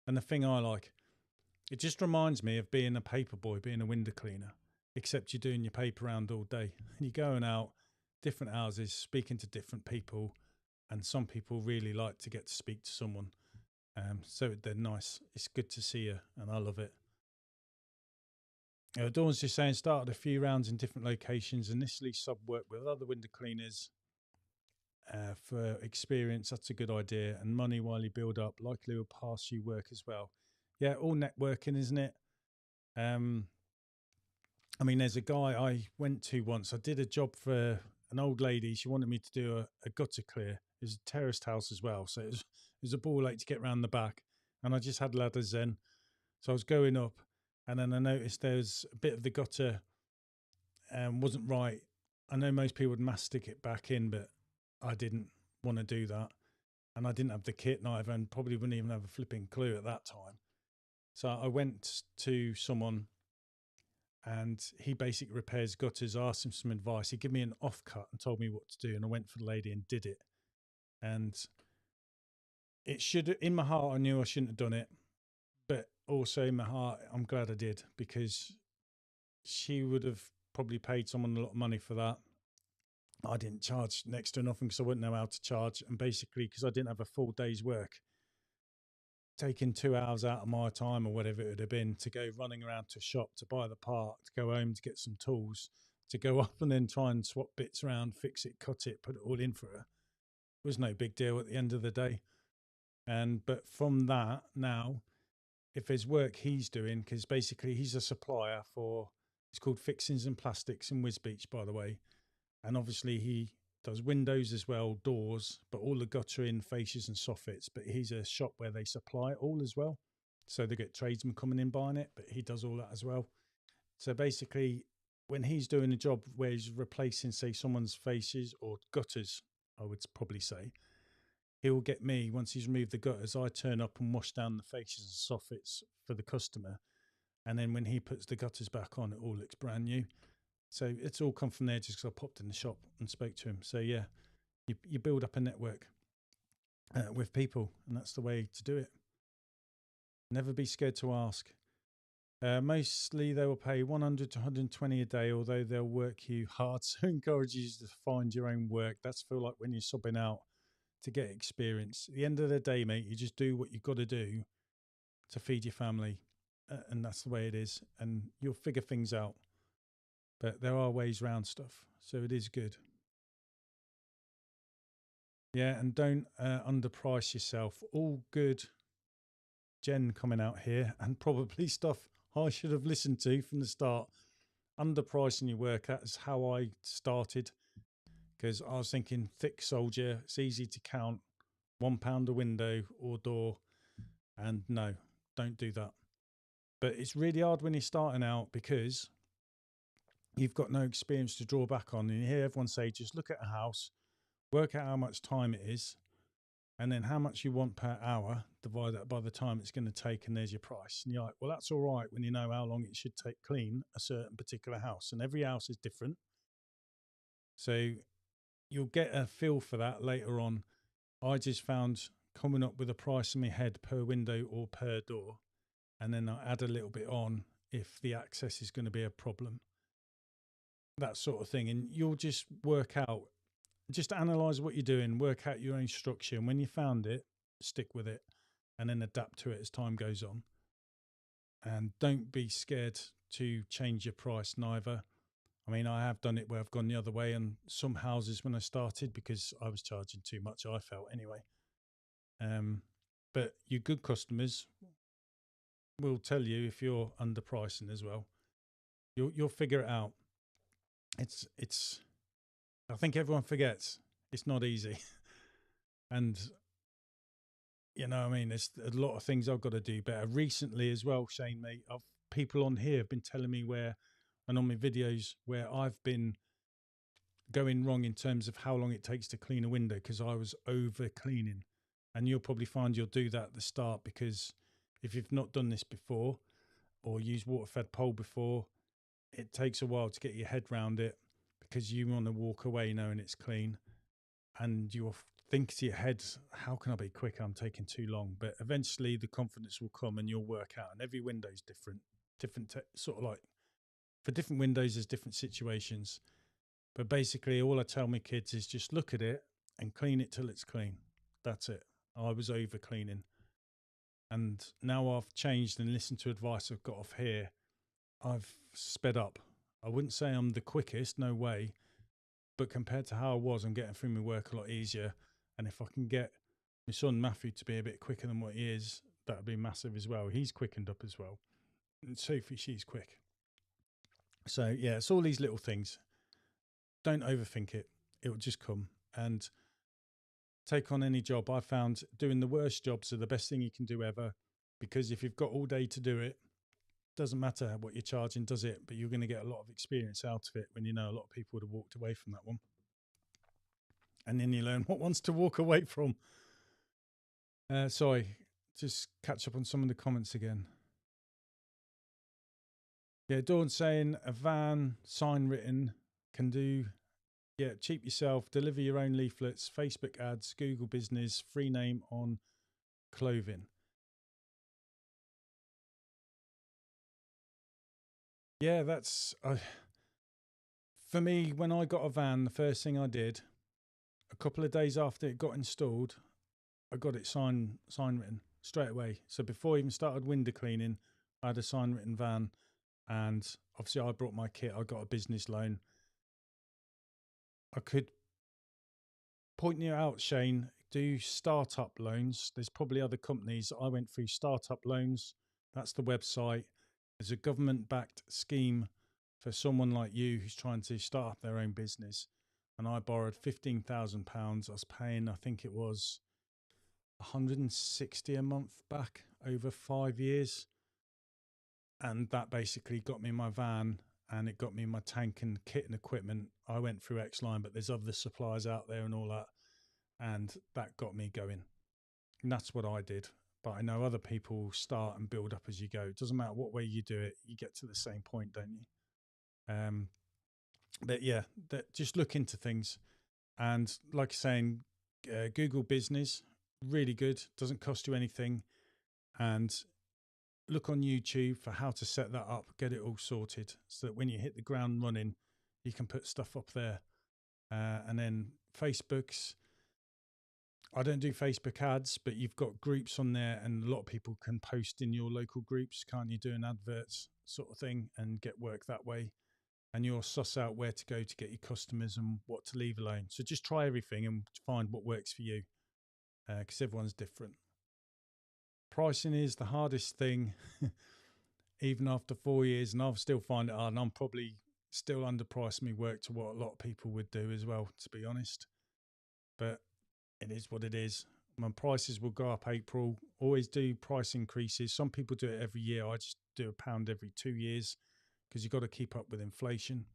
And the thing I like, it just reminds me of being a paper boy, being a window cleaner, except you're doing your paper round all day. And you're going out, different houses, speaking to different people. And some people really like to get to speak to someone. So they're nice. It's good to see you, and I love it. Dawn's just saying, started a few rounds in different locations, initially sub work with other window cleaners for experience. That's a good idea. And money while you build up likely will pass you work as well. Yeah, all networking, isn't it? I mean, there's a guy I went to once. I did a job for an old lady. She wanted me to do a gutter clear. It was a terraced house as well. So it was a ball ache to get round the back. And I just had ladders then. So I was going up, and then I noticed there was a bit of the gutter wasn't right. I know most people would mastic it back in, but I didn't want to do that. And I didn't have the kit neither, and probably wouldn't even have a flipping clue at that time. So I went to someone, and he basically repairs gutters. I asked him some advice. He gave me an offcut and told me what to do, and I went for the lady and did it. And it should, in my heart, I knew I shouldn't have done it, but also in my heart, I'm glad I did, because she would have probably paid someone a lot of money for that. I didn't charge next to nothing because I wouldn't know how to charge. And basically, because I didn't have a full day's work, taking 2 hours out of my time or whatever it would have been to go running around to a shop to buy the part, to go home to get some tools, to go up and then try and swap bits around, fix it, cut it, put it all in for her, was no big deal at the end of the day. But from that now, if there's work he's doing, because basically he's a supplier for, it's called Fixings and Plastics in Wisbeach, by the way. And obviously he does windows as well, doors, but all the guttering, fascias and soffits. But he's a shop where they supply it all as well. So they get tradesmen coming in buying it, but he does all that as well. So basically, when he's doing a job where he's replacing, say, someone's fascias or gutters, I would probably say, he'll get me, once he's removed the gutters, I turn up and wash down the fascias and soffits for the customer. And then when he puts the gutters back on, it all looks brand new. So it's all come from there just because I popped in the shop and spoke to him. So yeah, you build up a network with people, and that's the way to do it. Never be scared to ask. Mostly they will pay 100 to 120 a day, although they'll work you hard. So encourage you to find your own work. That's feel like when you're subbing out to get experience. At the end of the day, mate, you just do what you've got to do to feed your family. And that's the way it is. And you'll figure things out. But there are ways around stuff. So it is good. Yeah, and don't underprice yourself. All good Jen coming out here, and probably stuff I should have listened to from the start. Underpricing your work, that's how I started, because I was thinking thick soldier, it's easy to count, £1 a window or door, and no, don't do that. But it's really hard when you're starting out because you've got no experience to draw back on. And you hear everyone say, just look at a house, work out how much time it is, and then how much you want per hour, divide that by the time it's going to take, and there's your price. And you're like, well, that's all right when you know how long it should take clean a certain particular house. And every house is different. So you'll get a feel for that later on. I just found coming up with a price in my head per window or per door, and then I add a little bit on if the access is going to be a problem, that sort of thing. And you'll just work out, just analyze what you're doing, work out your own structure. And when you found it, stick with it and then adapt to it as time goes on. And don't be scared to change your price neither. I mean, I have done it where I've gone the other way on some houses when I started because I was charging too much, I felt anyway. But your good customers will tell you if you're underpricing as well. You'll figure it out. It's I think everyone forgets it's not easy. And you know, I mean, there's a lot of things I've got to do better. Recently as well, Shane, mate, people on here have been telling me where, and on my videos, where I've been going wrong in terms of how long it takes to clean a window because I was over cleaning. And you'll probably find you'll do that at the start because if you've not done this before or used water fed pole before, it takes a while to get your head round it because you want to walk away knowing it's clean. And you'll think to your head, how can I be quicker? I'm taking too long. But eventually the confidence will come and you'll work out. And every window is different, sort of like for different windows, there's different situations. But basically, all I tell my kids is just look at it and clean it till it's clean. That's it. I was over cleaning. And now I've changed and listened to advice I've got off here. I've sped up. I wouldn't say I'm the quickest, no way. But compared to how I was, I'm getting through my work a lot easier. And if I can get my son Matthew to be a bit quicker than what he is, that would be massive as well. He's quickened up as well. And Sophie, she's quick. So yeah, it's all these little things. Don't overthink it. It will just come. And take on any job. I found doing the worst jobs are the best thing you can do ever, because if you've got all day to do it, doesn't matter what you're charging, does it? But you're going to get a lot of experience out of it when you know a lot of people would have walked away from that one. And then you learn what ones to walk away from. Sorry, just catch up on some of the comments again. Yeah, Dawn saying a van sign written can do. Yeah, cheap yourself, deliver your own leaflets, Facebook ads, Google business, free name on clothing. Yeah, that's for me. When I got a van, the first thing I did, a couple of days after it got installed, I got it sign written straight away. So before I even started window cleaning, I had a sign written van, and obviously I brought my kit. I got a business loan. I could point you out, Shane. Do startup loans. There's probably other companies. I went through startup loans. That's the website. There's a government-backed scheme for someone like you who's trying to start up their own business. And I borrowed £15,000. I was paying, I think it was 160 a month back over 5 years. And that basically got me my van and it got me my tank and kit and equipment. I went through X-Line, but there's other suppliers out there and all that. And that got me going. And that's what I did. But I know other people start and build up as you go. It doesn't matter what way you do it, you get to the same point, don't you? But yeah, that just look into things. And like you're saying, Google Business, really good, doesn't cost you anything. And look on YouTube for how to set that up, get it all sorted so that when you hit the ground running, you can put stuff up there. And then Facebook's, I don't do Facebook ads, but you've got groups on there, and a lot of people can post in your local groups, can't you? Do an adverts sort of thing and get work that way. And you'll suss out where to go to get your customers and what to leave alone. So just try everything and find what works for you, because everyone's different. Pricing is the hardest thing, even after 4 years, and I've still find it hard. And I'm probably still underpricing my work to what a lot of people would do as well, to be honest. But it is what it is. My prices will go up April. Always do price increases. Some people do it every year. I just do a pound every 2 years because you've got to keep up with inflation.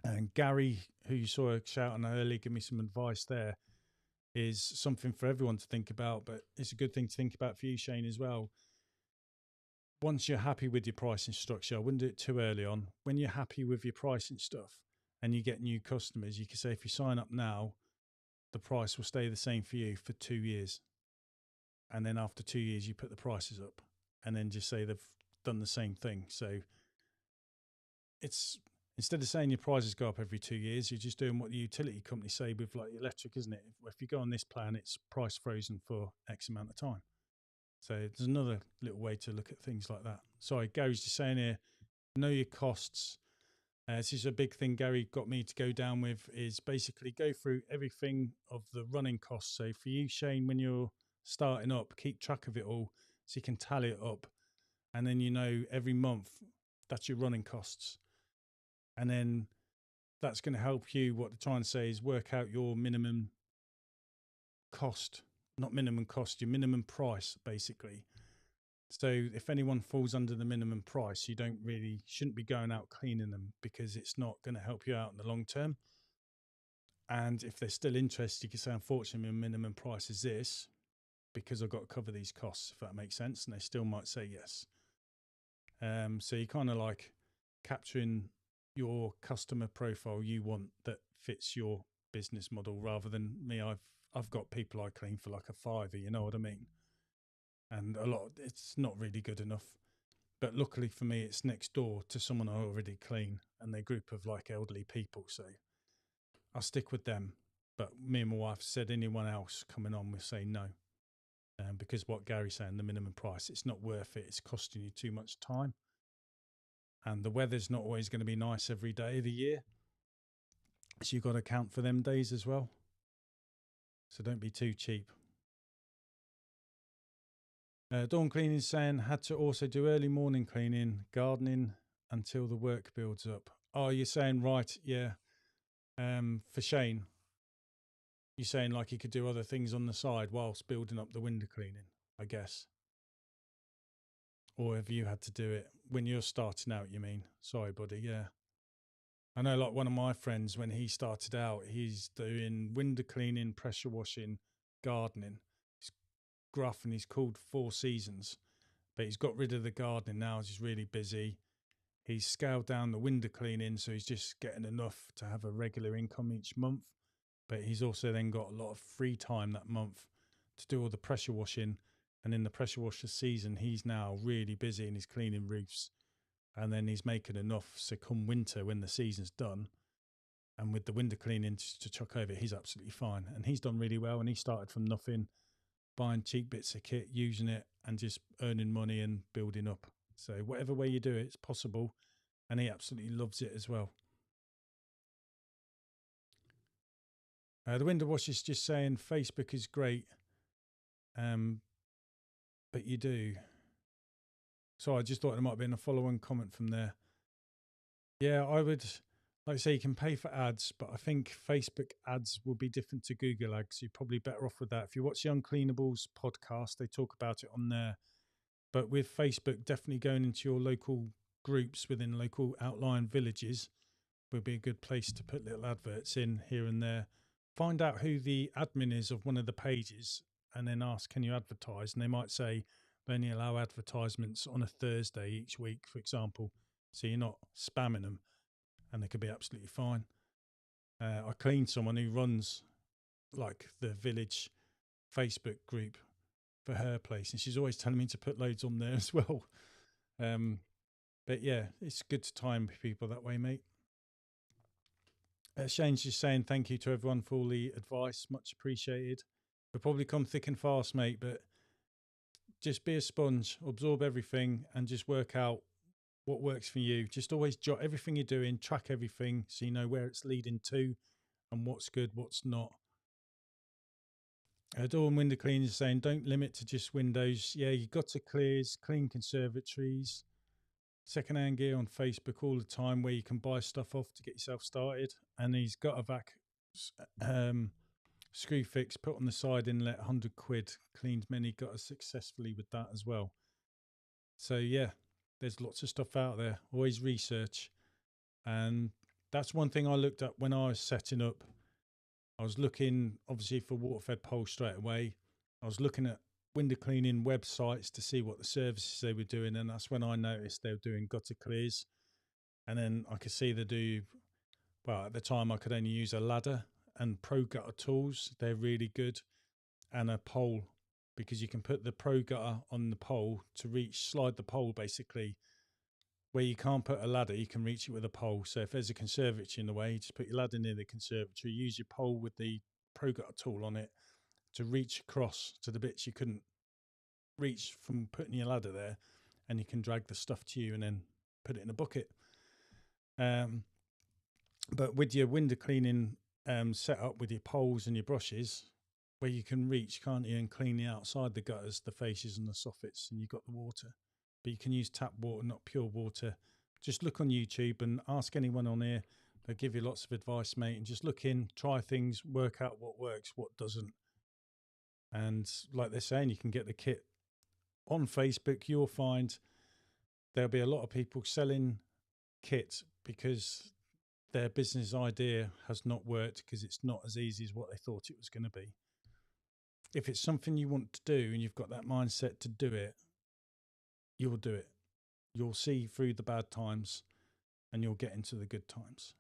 And Gary, who you saw shouting earlier, give me some advice there, is something for everyone to think about, but it's a good thing to think about for you, Shane, as well. Once you're happy with your pricing structure, I wouldn't do it too early on. When you're happy with your pricing stuff and you get new customers, you can say if you sign up now, the price will stay the same for you for 2 years. And then after 2 years, you put the prices up and then just say they've done the same thing. So it's, instead of saying your prices go up every 2 years, you're just doing what the utility companies say with like electric, isn't it? If you go on this plan, it's price frozen for X amount of time. So there's another little way to look at things like that. Sorry, Gary's just saying here, know your costs. This is a big thing Gary got me to go down with, is basically go through everything of the running costs. So for you, Shane, when you're starting up, keep track of it all so you can tally it up. And then you know every month that's your running costs. And then that's going to help you. What they're trying to say is work out your minimum cost, not minimum cost, your minimum price, basically. So if anyone falls under the minimum price, you shouldn't be going out cleaning them, because it's not going to help you out in the long term. And if they're still interested, you can say, unfortunately, my minimum price is this because I've got to cover these costs, if that makes sense. And they still might say yes. So you're kind of like capturing your customer profile you want that fits your business model, rather than me. I've got people I clean for like a fiver, you know what I mean? And it's not really good enough. But luckily for me, it's next door to someone I already clean, and they're a group of like elderly people. So I'll stick with them. But me and my wife said anyone else coming on, we'll say no. Because what Gary's saying, the minimum price, it's not worth it. It's costing you too much time. And the weather's not always going to be nice every day of the year. So you've got to account for them days as well. So don't be too cheap. Dawn Cleaning saying, had to also do early morning cleaning, gardening until the work builds up. Oh, you're saying, right, yeah. For Shane, you're saying like he could do other things on the side whilst building up the window cleaning, I guess. Or have you had to do it when you're starting out, you mean? Sorry, buddy, yeah. I know like one of my friends, when he started out, he's doing window cleaning, pressure washing, gardening. He's gruff and he's called Four Seasons, but he's got rid of the gardening now. He's really busy. He's scaled down the window cleaning, so he's just getting enough to have a regular income each month. But he's also then got a lot of free time that month to do all the pressure washing. And in the pressure washer season, he's now really busy and he's cleaning roofs. And then he's making enough. So come winter, when the season's done, and with the window cleaning to chuck over, he's absolutely fine. And he's done really well. And he started from nothing, buying cheap bits of kit, using it, and just earning money and building up. So whatever way you do it, it's possible. And he absolutely loves it as well. The window wash is just saying Facebook is great. But you do. So I just thought there might have been a follow-on comment from there. Yeah, I would, like I say, you can pay for ads, but I think Facebook ads will be different to Google ads. You're probably better off with that. If you watch the Uncleanables podcast, they talk about it on there. But with Facebook, definitely going into your local groups within local outlying villages would be a good place to put little adverts in here and there. Find out who the admin is of one of the pages and then ask, can you advertise? And they might say they only allow advertisements on a Thursday each week, for example. So you're not spamming them. and they could be absolutely fine. I cleaned someone who runs like the village Facebook group for her place, and she's always telling me to put loads on there as well. Um, but yeah, it's good to time people that way, mate. Shane's just saying thank you to everyone for all the advice, much appreciated. We'll probably come thick and fast, mate, but just be a sponge, absorb everything, and just work out what works for you. Just always jot everything you're doing, track everything so you know where it's leading to and what's good, what's not. Door and window cleaners saying don't limit to just windows. Yeah, you got to clears, clean conservatories, secondhand gear on Facebook all the time where you can buy stuff off to get yourself started. And he's got a vac screw fix put on the side inlet, 100 quid, cleaned many gutters successfully with that as well. So yeah, there's lots of stuff out there. Always research. And that's one thing I looked at when I was setting up. I was looking obviously for water-fed poles straight away. I was looking at window cleaning websites to see what the services they were doing, and that's when I noticed they were doing gutter clears. And then I could see they do, well, at the time I could only use a ladder and Pro Gutter tools. They're really good, and a pole, because you can put the Pro Gutter on the pole to reach, slide the pole basically. Where you can't put a ladder, you can reach it with a pole. So if there's a conservatory in the way, just put your ladder near the conservatory, use your pole with the Pro Gutter tool on it to reach across to the bits you couldn't reach from putting your ladder there, and you can drag the stuff to you and then put it in a bucket. But with your window cleaning set up with your poles and your brushes, where you can reach, can't you, and clean the outside, the gutters, the fascias and the soffits, and you've got the water. But you can use tap water, not pure water. Just look on YouTube and ask anyone on here. They'll give you lots of advice, mate. And just look in, try things, work out what works, what doesn't. And like they're saying, you can get the kit on Facebook. You'll find there'll be a lot of people selling kits because their business idea has not worked because it's not as easy as what they thought it was going to be. If it's something you want to do and you've got that mindset to do it, you'll do it. You'll see through the bad times and you'll get into the good times.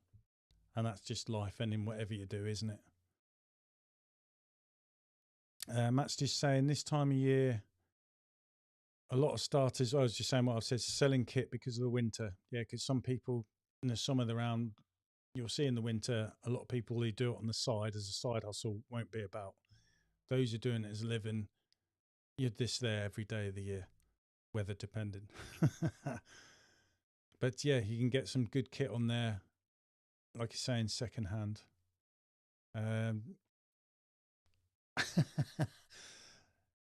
And that's just life and in whatever you do, isn't it? Matt's just saying this time of year, a lot of starters, I was just saying what I've said, selling kit because of the winter. Yeah, because some people in the summer around, you'll see in the winter, a lot of people who do it on the side as a side hustle won't be about. Those who are doing it as a living, you're this there every day of the year, weather dependent. But yeah, you can get some good kit on there, like you're saying, second hand.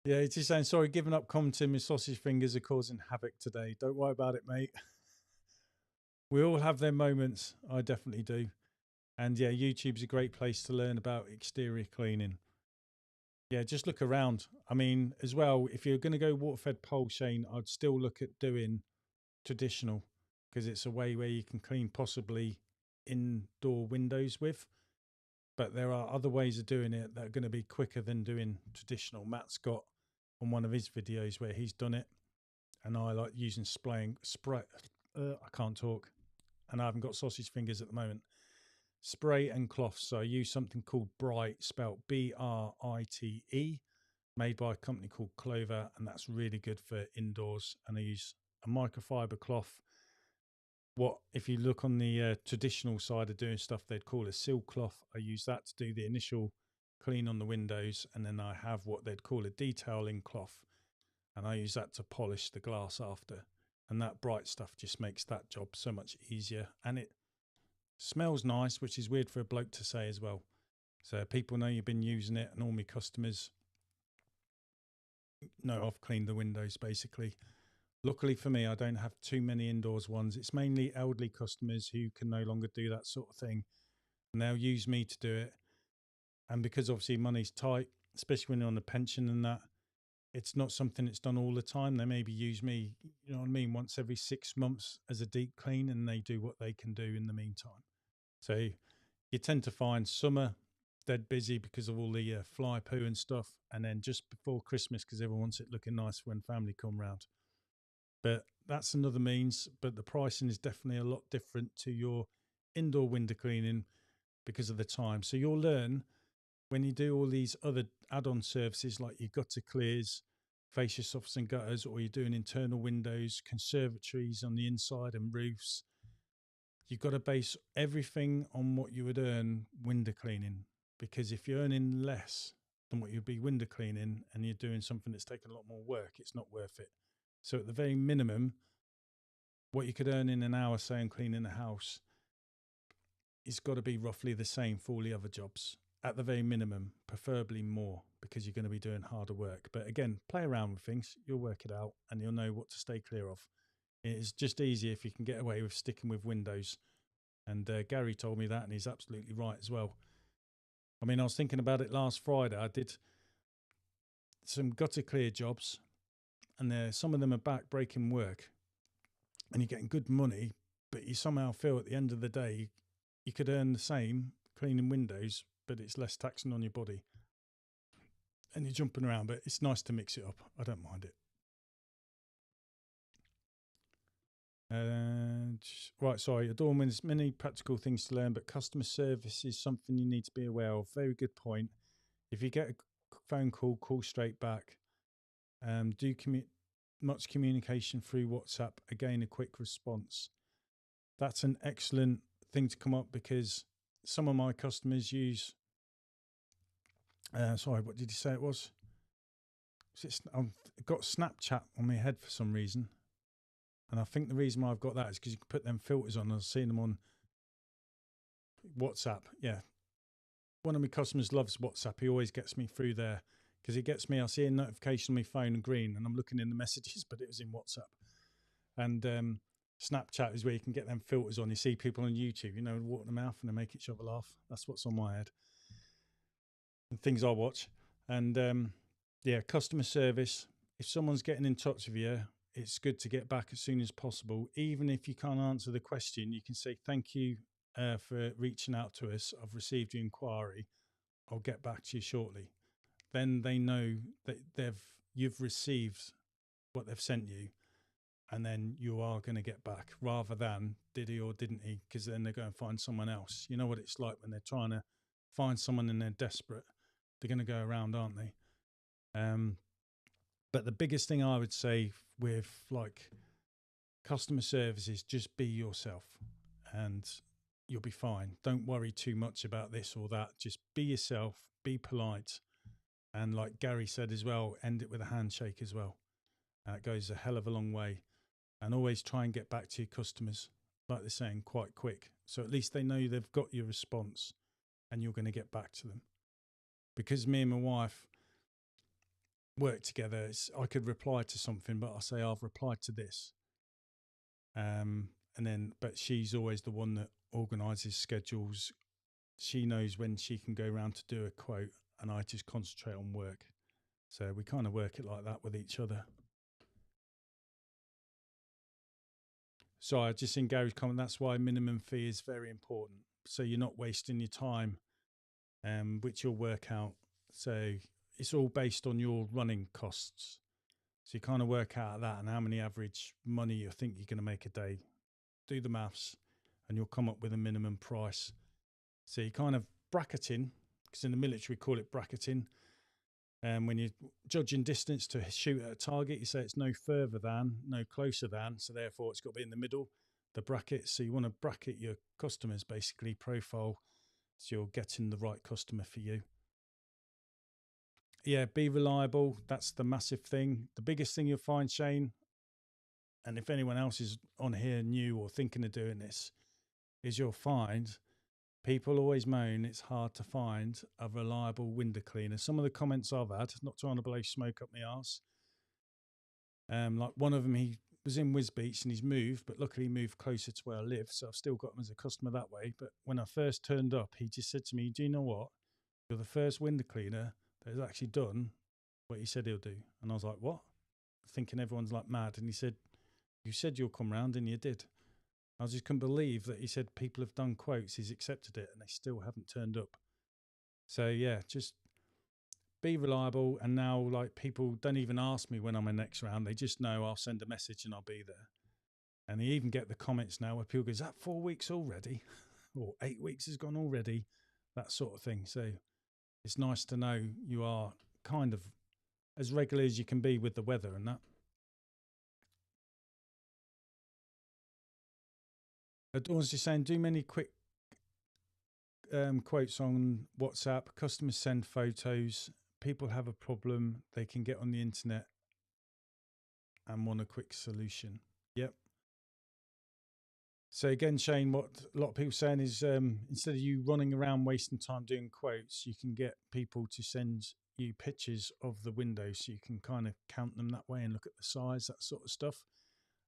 Yeah, it's just saying, sorry, giving up commenting, my sausage fingers are causing havoc today. Don't worry about it, mate. We all have their moments. I definitely do. And yeah, YouTube's a great place to learn about exterior cleaning. Yeah, just look around. I mean, as well, if you're going to go water-fed pole, Shane, I'd still look at doing traditional because it's a way where you can clean possibly indoor windows with. But there are other ways of doing it that are going to be quicker than doing traditional. Matt's got on one of his videos where he's done it, and I like using spray. I can't talk, and I haven't got sausage fingers at the moment. Spray and cloth. So I use something called Bright, spelled Brite, made by a company called Clover, and that's really good for indoors. And I use a microfiber cloth. What if you look on the traditional side of doing stuff, they'd call a seal cloth. I use that to do the initial clean on the windows, and then I have what they'd call a detailing cloth, and I use that to polish the glass after. And that Bright stuff just makes that job so much easier, and it smells nice, which is weird for a bloke to say as well. So people know you've been using it, and all my customers know I've cleaned the windows basically. Luckily for me, I don't have too many indoors ones. It's mainly elderly customers who can no longer do that sort of thing, and they'll use me to do it. And because obviously money's tight, especially when you're on a pension and that, it's not something that's done all the time. They maybe use me, you know what I mean, once every 6 months as a deep clean, and they do what they can do in the meantime. So you tend to find summer dead busy because of all the fly poo and stuff, and then just before Christmas because everyone wants it looking nice when family come round. But that's another means, but the pricing is definitely a lot different to your indoor window cleaning because of the time. So you'll learn when you do all these other add-on services like your gutter clears, fascia softs and gutters, or you're doing internal windows, conservatories on the inside and roofs, you've got to base everything on what you would earn window cleaning. Because if you're earning less than what you'd be window cleaning and you're doing something that's taking a lot more work, it's not worth it. So at the very minimum, what you could earn in an hour, say, on cleaning a house, it's got to be roughly the same for all the other jobs. At the very minimum, preferably more, because you're going to be doing harder work. But again, play around with things, you'll work it out and you'll know what to stay clear of. It's just easier if you can get away with sticking with windows. And Gary told me that, and he's absolutely right as well. I mean, I was thinking about it last Friday. I did some gutter clear jobs, and some of them are back breaking work, and you're getting good money, but you somehow feel at the end of the day you could earn the same cleaning windows, but it's less taxing on your body. And you're jumping around, but it's nice to mix it up. I don't mind it. Right, sorry. Adornment's many practical things to learn, but customer service is something you need to be aware of. Very good point. If you get a phone call, call straight back. Do much communication through WhatsApp. Again, a quick response. That's an excellent thing to come up, because some of my customers use. Sorry, what did you say it was? I've got Snapchat on my head for some reason. And I think the reason why I've got that is because you can put them filters on. I've seen them on WhatsApp. Yeah. One of my customers loves WhatsApp. He always gets me through there, because it gets me, I see a notification on my phone in green and I'm looking in the messages, but it was in WhatsApp. And Snapchat is where you can get them filters on. You see people on YouTube, water their mouth and they make each other laugh. That's what's on my head. And things I watch. And customer service. If someone's getting in touch with you, it's good to get back as soon as possible. Even if you can't answer the question, you can say, thank you for reaching out to us. I've received your inquiry. I'll get back to you shortly. Then they know that you've received what they've sent you, and then you are going to get back, rather than did he or didn't he, because then they're going to find someone else. You know what it's like when they're trying to find someone and they're desperate. They're going to go around, aren't they? But the biggest thing I would say with like customer service is just be yourself and you'll be fine. Don't worry too much about this or that. Just be yourself, be polite. And like Gary said as well, end it with a handshake as well. It goes a hell of a long way. And always try and get back to your customers, like they're saying, quite quick. So at least they know they've got your response and you're going to get back to them. Because me and my wife work together, I could reply to something, but I'll say I've replied to this. But she's always the one that organises schedules. She knows when she can go around to do a quote, and I just concentrate on work. So we kind of work it like that with each other. So I just in Gary's comment, that's why minimum fee is very important. So you're not wasting your time, which you'll work out. So it's all based on your running costs. So you kind of work out that and how many average money you think you're going to make a day. Do the maths and you'll come up with a minimum price. So you kind of bracketing, because in the military we call it bracketing. When you're judging distance to shoot at a target, you say it's no further than, no closer than. So therefore it's got to be in the middle, the bracket. So you want to bracket your customers, basically profile, so you're getting the right customer for you. Yeah, be reliable. That's the massive thing. The biggest thing you'll find, Shane, and if anyone else is on here new or thinking of doing this, is you'll find people always moan it's hard to find a reliable window cleaner. Some of the comments I've had, not trying to blow smoke up my arse. Like one of them, he was in Wisbeach and he's moved, but luckily moved closer to where I live. So I've still got him as a customer that way. But when I first turned up, he just said to me, do you know what? You're the first window cleaner that has actually done what he said he'll do. And I was like, what? Thinking everyone's like mad. And he said, you said you'll come round, and you did. I just couldn't believe that he said people have done quotes, he's accepted it, and they still haven't turned up. So yeah, just be reliable. And now like people don't even ask me when I'm in next round. They just know I'll send a message and I'll be there. And they even get the comments now where people go, is that 4 weeks already? or 8 weeks has gone already, that sort of thing. So it's nice to know you are kind of as regular as you can be with the weather and that. Dawn's just saying, do many quick quotes on WhatsApp. Customers send photos. People have a problem. They can get on the internet and want a quick solution. Yep. So again, Shane, what a lot of people are saying is instead of you running around wasting time doing quotes, you can get people to send you pictures of the window so you can kind of count them that way and look at the size, that sort of stuff.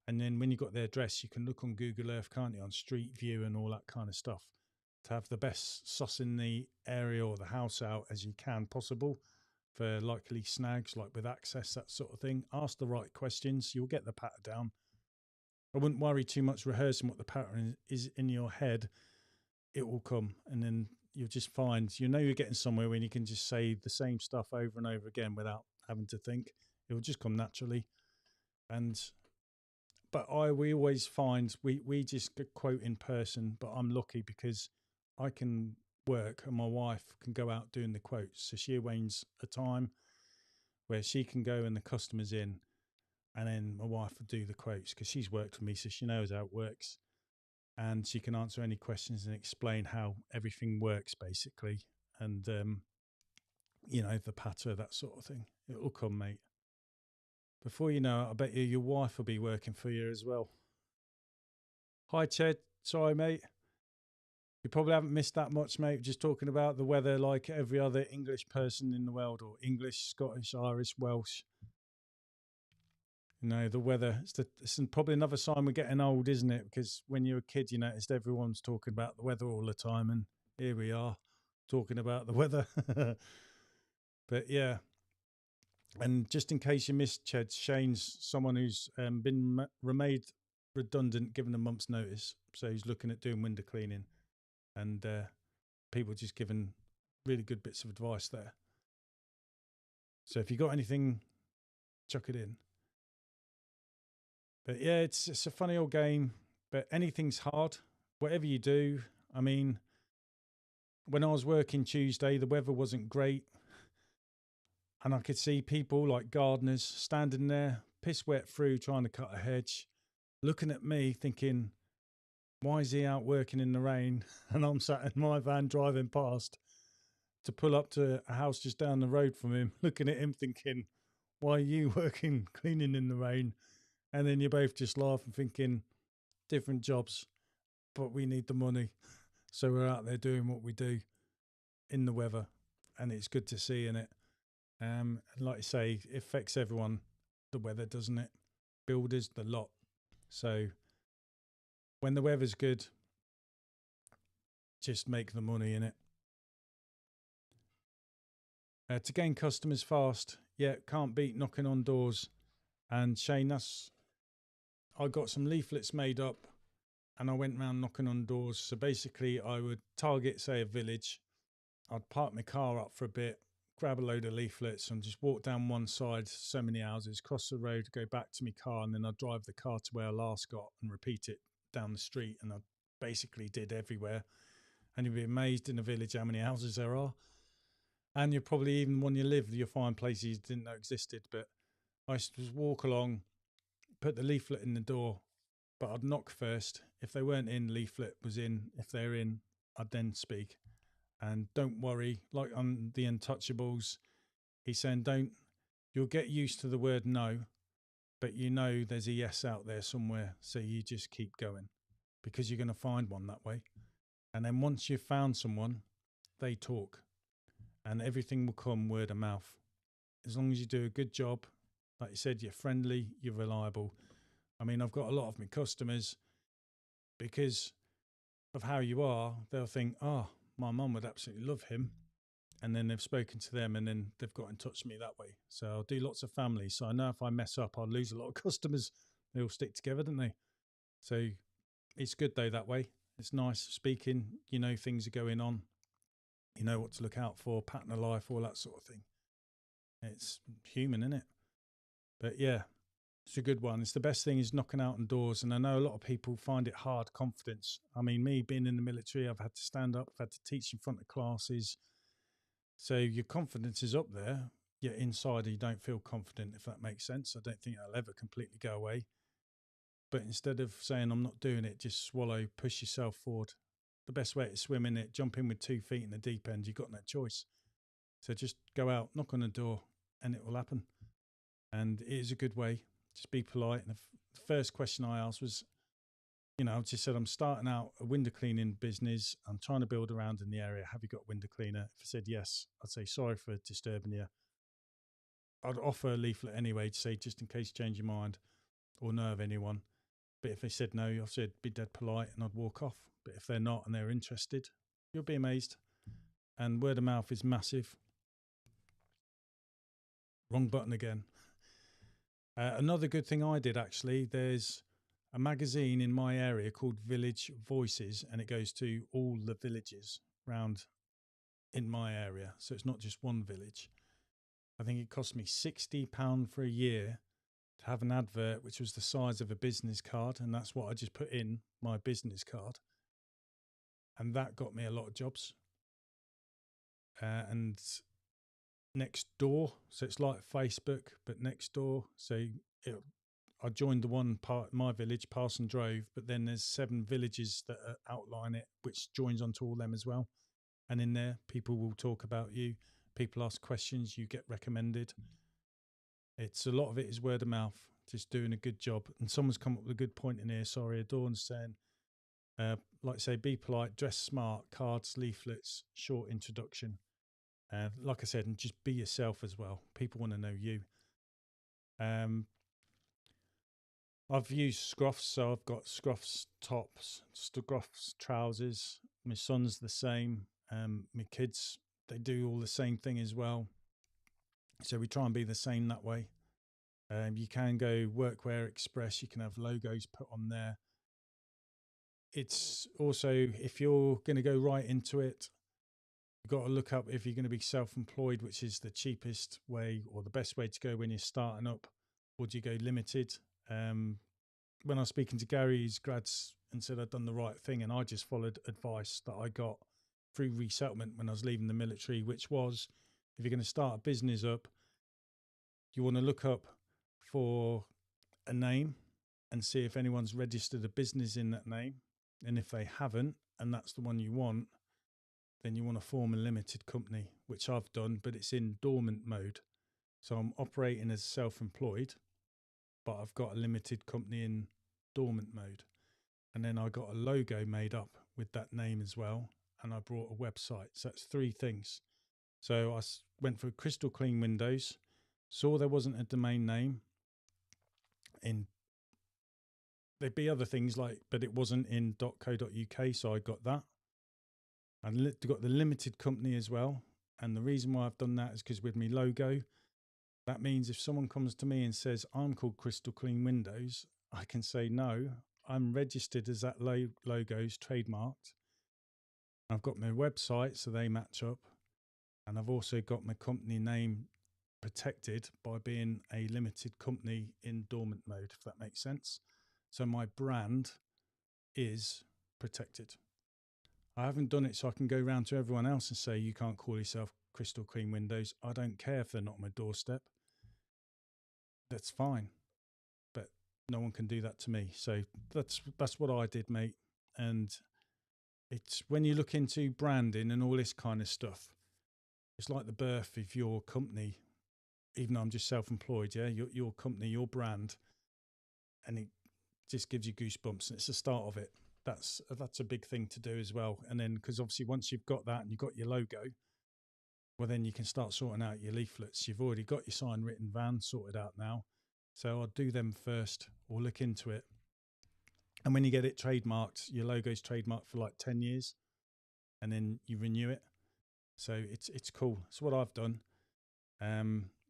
And then when you've got their address, you can look on Google Earth, can't you, on Street View and all that kind of stuff to have the best sussing the area or the house out as you can possible for likely snags, like with access, that sort of thing. Ask the right questions. You'll get the pattern down. I wouldn't worry too much rehearsing what the pattern is in your head. It will come, and then you'll just find, you're getting somewhere when you can just say the same stuff over and over again without having to think. It will just come naturally. But we always find we just get quote in person, but I'm lucky because I can work and my wife can go out doing the quotes. So she arranges a time where she can go and the customer's in, and then my wife will do the quotes because she's worked for me, so she knows how it works. And she can answer any questions and explain how everything works, basically. And, the patter, that sort of thing. It will come, mate. Before you know it, I bet you your wife will be working for you as well. Hi, Ted. Sorry, mate. You probably haven't missed that much, mate. Just talking about the weather like every other English person in the world, or English, Scottish, Irish, Welsh. The weather. It's probably another sign we're getting old, isn't it? Because when you're a kid, you noticed everyone's talking about the weather all the time, and here we are talking about the weather. But yeah, and just in case you missed, Ched, Shane's someone who's been made redundant, given a month's notice. So he's looking at doing window cleaning, and people just giving really good bits of advice there. So if you got anything, chuck it in. But yeah, it's a funny old game, but anything's hard. Whatever you do, I mean, when I was working Tuesday, the weather wasn't great. And I could see people like gardeners standing there, piss wet through, trying to cut a hedge, looking at me thinking, why is he out working in the rain? And I'm sat in my van driving past to pull up to a house just down the road from him, looking at him thinking, why are you working, cleaning in the rain? And then you both just laugh and thinking, different jobs, but we need the money. So we're out there doing what we do in the weather, and it's good to see, innit? And like I say, it affects everyone, the weather, doesn't it? Builders, the lot. So when the weather's good, just make the money in it. To gain customers fast, yeah, can't beat knocking on doors. And Shane, I got some leaflets made up and I went around knocking on doors. So basically I would target, say, a village. I'd park my car up for a bit, grab a load of leaflets and just walk down one side, so many houses, cross the road, go back to my car, and then I'd drive the car to where I last got and repeat it down the street. And I basically did everywhere. And you'd be amazed in a village how many houses there are. And you probably, even when you live, you'll find places you didn't know existed. But I used to just walk along, put the leaflet in the door, but I'd knock first. If they weren't in, leaflet was in. If they're in, I'd then speak. And don't worry, like on the Untouchables, he's saying you'll get used to the word no, but there's a yes out there somewhere. So you just keep going because you're going to find one that way. And then once you've found someone, they talk and everything will come word of mouth. As long as you do a good job, like you said, you're friendly, you're reliable. I mean, I've got a lot of my customers, because of how you are, they'll think, my mum would absolutely love him. And then they've spoken to them and then they've got in touch with me that way. So I'll do lots of family. So I know if I mess up, I'll lose a lot of customers. They all stick together, don't they? So it's good though that way. It's nice speaking, things are going on. You know what to look out for, pattern of life, all that sort of thing. It's human, isn't it? But yeah, It's a good one. It's the best thing is knocking out on doors. And I know a lot of people find it hard, confidence. I mean, me being in the military, I've had to stand up, I've had to teach in front of classes. So your confidence is up there, yet inside you don't feel confident, if that makes sense. I don't think that'll ever completely go away. But instead of saying, I'm not doing it, just swallow, push yourself forward. The best way to swim in it, jump in with 2 feet in the deep end. You've got no choice. So just go out, knock on the door, and it will happen. And it is a good way. Just be polite. And the first question I asked was, I just said, I'm starting out a window cleaning business. I'm trying to build around in the area. Have you got a window cleaner? If I said yes, I'd say, sorry for disturbing you. I'd offer a leaflet anyway to say, just in case you change your mind or know of anyone. But if they said no, I said, be dead polite and I'd walk off. But if they're not and they're interested, you'll be amazed. And word of mouth is massive. Wrong button again. Another good thing I did, actually, there's a magazine in my area called Village Voices, and it goes to all the villages around in my area. So it's not just one village. I think it cost me £60 for a year to have an advert, which was the size of a business card. And that's what I just put in my business card. And that got me a lot of jobs. And Nextdoor, so it's like Facebook, but Nextdoor. So I joined the one part, my village, Parson Drove, but then there's 7 villages that outline it, which joins onto all them as well. And in there, people will talk about you. People ask questions, you get recommended. It's a lot of it is word of mouth, just doing a good job. And someone's come up with a good point in here. Sorry, Adorn's saying, like I say, be polite, dress smart, cards, leaflets, short introduction. Like I said, and just be yourself as well. People want to know you. I've used Scruffs, so I've got Scruffs tops, Scruffs trousers. My son's the same. My kids, they do all the same thing as well. So we try and be the same that way. You can go Workwear Express. You can have logos put on there. It's also, if you're going to go right into it, you've got to look up if you're going to be self-employed, which is the cheapest way or the best way to go when you're starting up, or do you go limited? When I was speaking to Gary's grads and said I'd done the right thing, and I just followed advice that I got through resettlement when I was leaving the military, which was, if you're going to start a business up, you want to look up for a name and see if anyone's registered a business in that name. And if they haven't, and that's the one you want, then you want to form a limited company, which I've done, but it's in dormant mode. So I'm operating as self-employed, but I've got a limited company in dormant mode. And then I got a logo made up with that name as well. And I brought a website. So that's 3 things. So I went for Crystal Clean Windows, saw there wasn't a domain name there'd be other things but it wasn't in .co.uk. So I got that. I got the limited company as well. And the reason why I've done that is because with my logo, that means if someone comes to me and says, I'm called Crystal Clean Windows, I can say, no, I'm registered as that logo's trademarked. I've got my website, so they match up. And I've also got my company name protected by being a limited company in dormant mode, if that makes sense. So my brand is protected. I haven't done it so I can go around to everyone else and say, you can't call yourself Crystal Clean Windows. I don't care if they're not on my doorstep. That's fine. But no one can do that to me. So that's what I did, mate. And it's when you look into branding and all this kind of stuff, it's like the birth of your company. Even though I'm just self-employed, yeah, your company, your brand, and it just gives you goosebumps, and it's the start of it. That's a big thing to do as well. And then, because obviously once you've got that and you've got your logo, well, then you can start sorting out your leaflets. You've already got your sign written van sorted out now. So I'll do them first or look into it. And when you get it trademarked, your logo's trademarked for like 10 years and then you renew it. So it's cool. It's what I've done.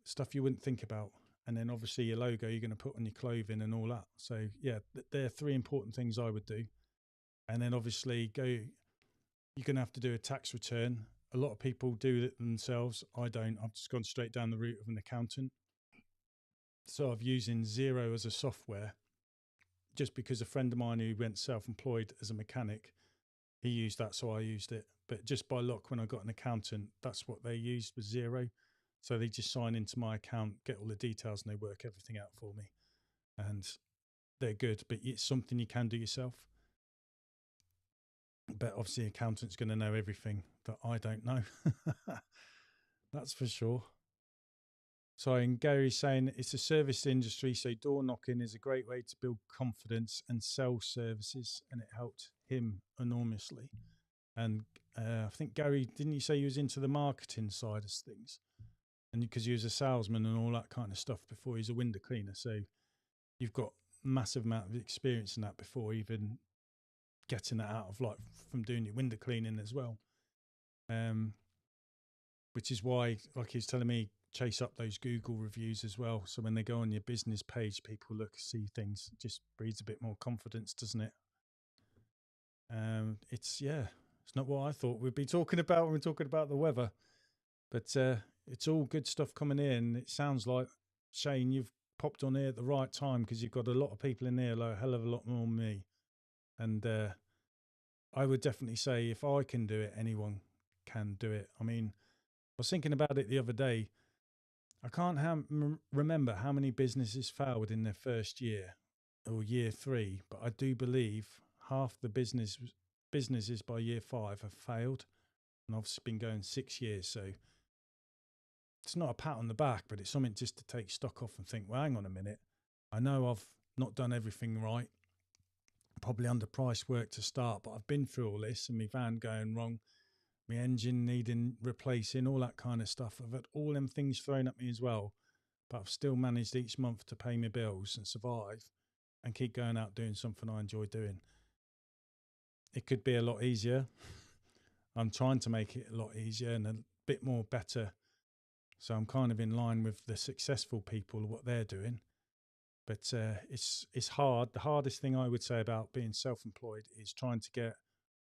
Stuff you wouldn't think about. And then obviously your logo you're going to put on your clothing and all that. So yeah, they're 3 important things I would do. And then obviously you're going to have to do a tax return. A lot of people do it themselves. I don't. I've just gone straight down the route of an accountant. sort of using Zero as a software just because a friend of mine who went self-employed as a mechanic, he used that, so I used it. But just by luck, when I got an accountant, that's what they used was Zero. So they just sign into my account, get all the details, and they work everything out for me. And they're good, but it's something you can do yourself. But obviously, accountant's going to know everything that I don't know. That's for sure. So, and Gary's saying it's a service industry, so door knocking is a great way to build confidence and sell services, and it helped him enormously. And I think Gary, didn't you say you was into the marketing side of things? And because you was a salesman and all that kind of stuff before he's a window cleaner, so you've got massive amount of experience in that before even getting that out of like from doing your window cleaning as well. Which is why, like he was telling me, chase up those Google reviews as well. So when they go on your business page, people see things. It just breeds a bit more confidence, doesn't it? It's not what I thought we'd be talking about when we're talking about the weather, but it's all good stuff coming in. It sounds like, Shane, you've popped on here at the right time because you've got a lot of people in here, like a hell of a lot more than me. And I would definitely say if I can do it, anyone can do it. I mean, I was thinking about it the other day. I can't remember how many businesses failed in their first year or year 3, but I do believe half the businesses by year 5 have failed, and I've been going 6 years. So it's not a pat on the back, but it's something just to take stock off and think, well, hang on a minute. I know I've not done everything right, probably underpriced work to start, but I've been through all this, and my van going wrong, my engine needing replacing, all that kind of stuff. I've had all them things thrown at me as well, but I've still managed each month to pay my bills and survive and keep going out doing something I enjoy doing. It could be a lot easier. I'm trying to make it a lot easier and a bit more better. So I'm kind of in line with the successful people, what they're doing. But it's hard. The hardest thing I would say about being self-employed is trying to get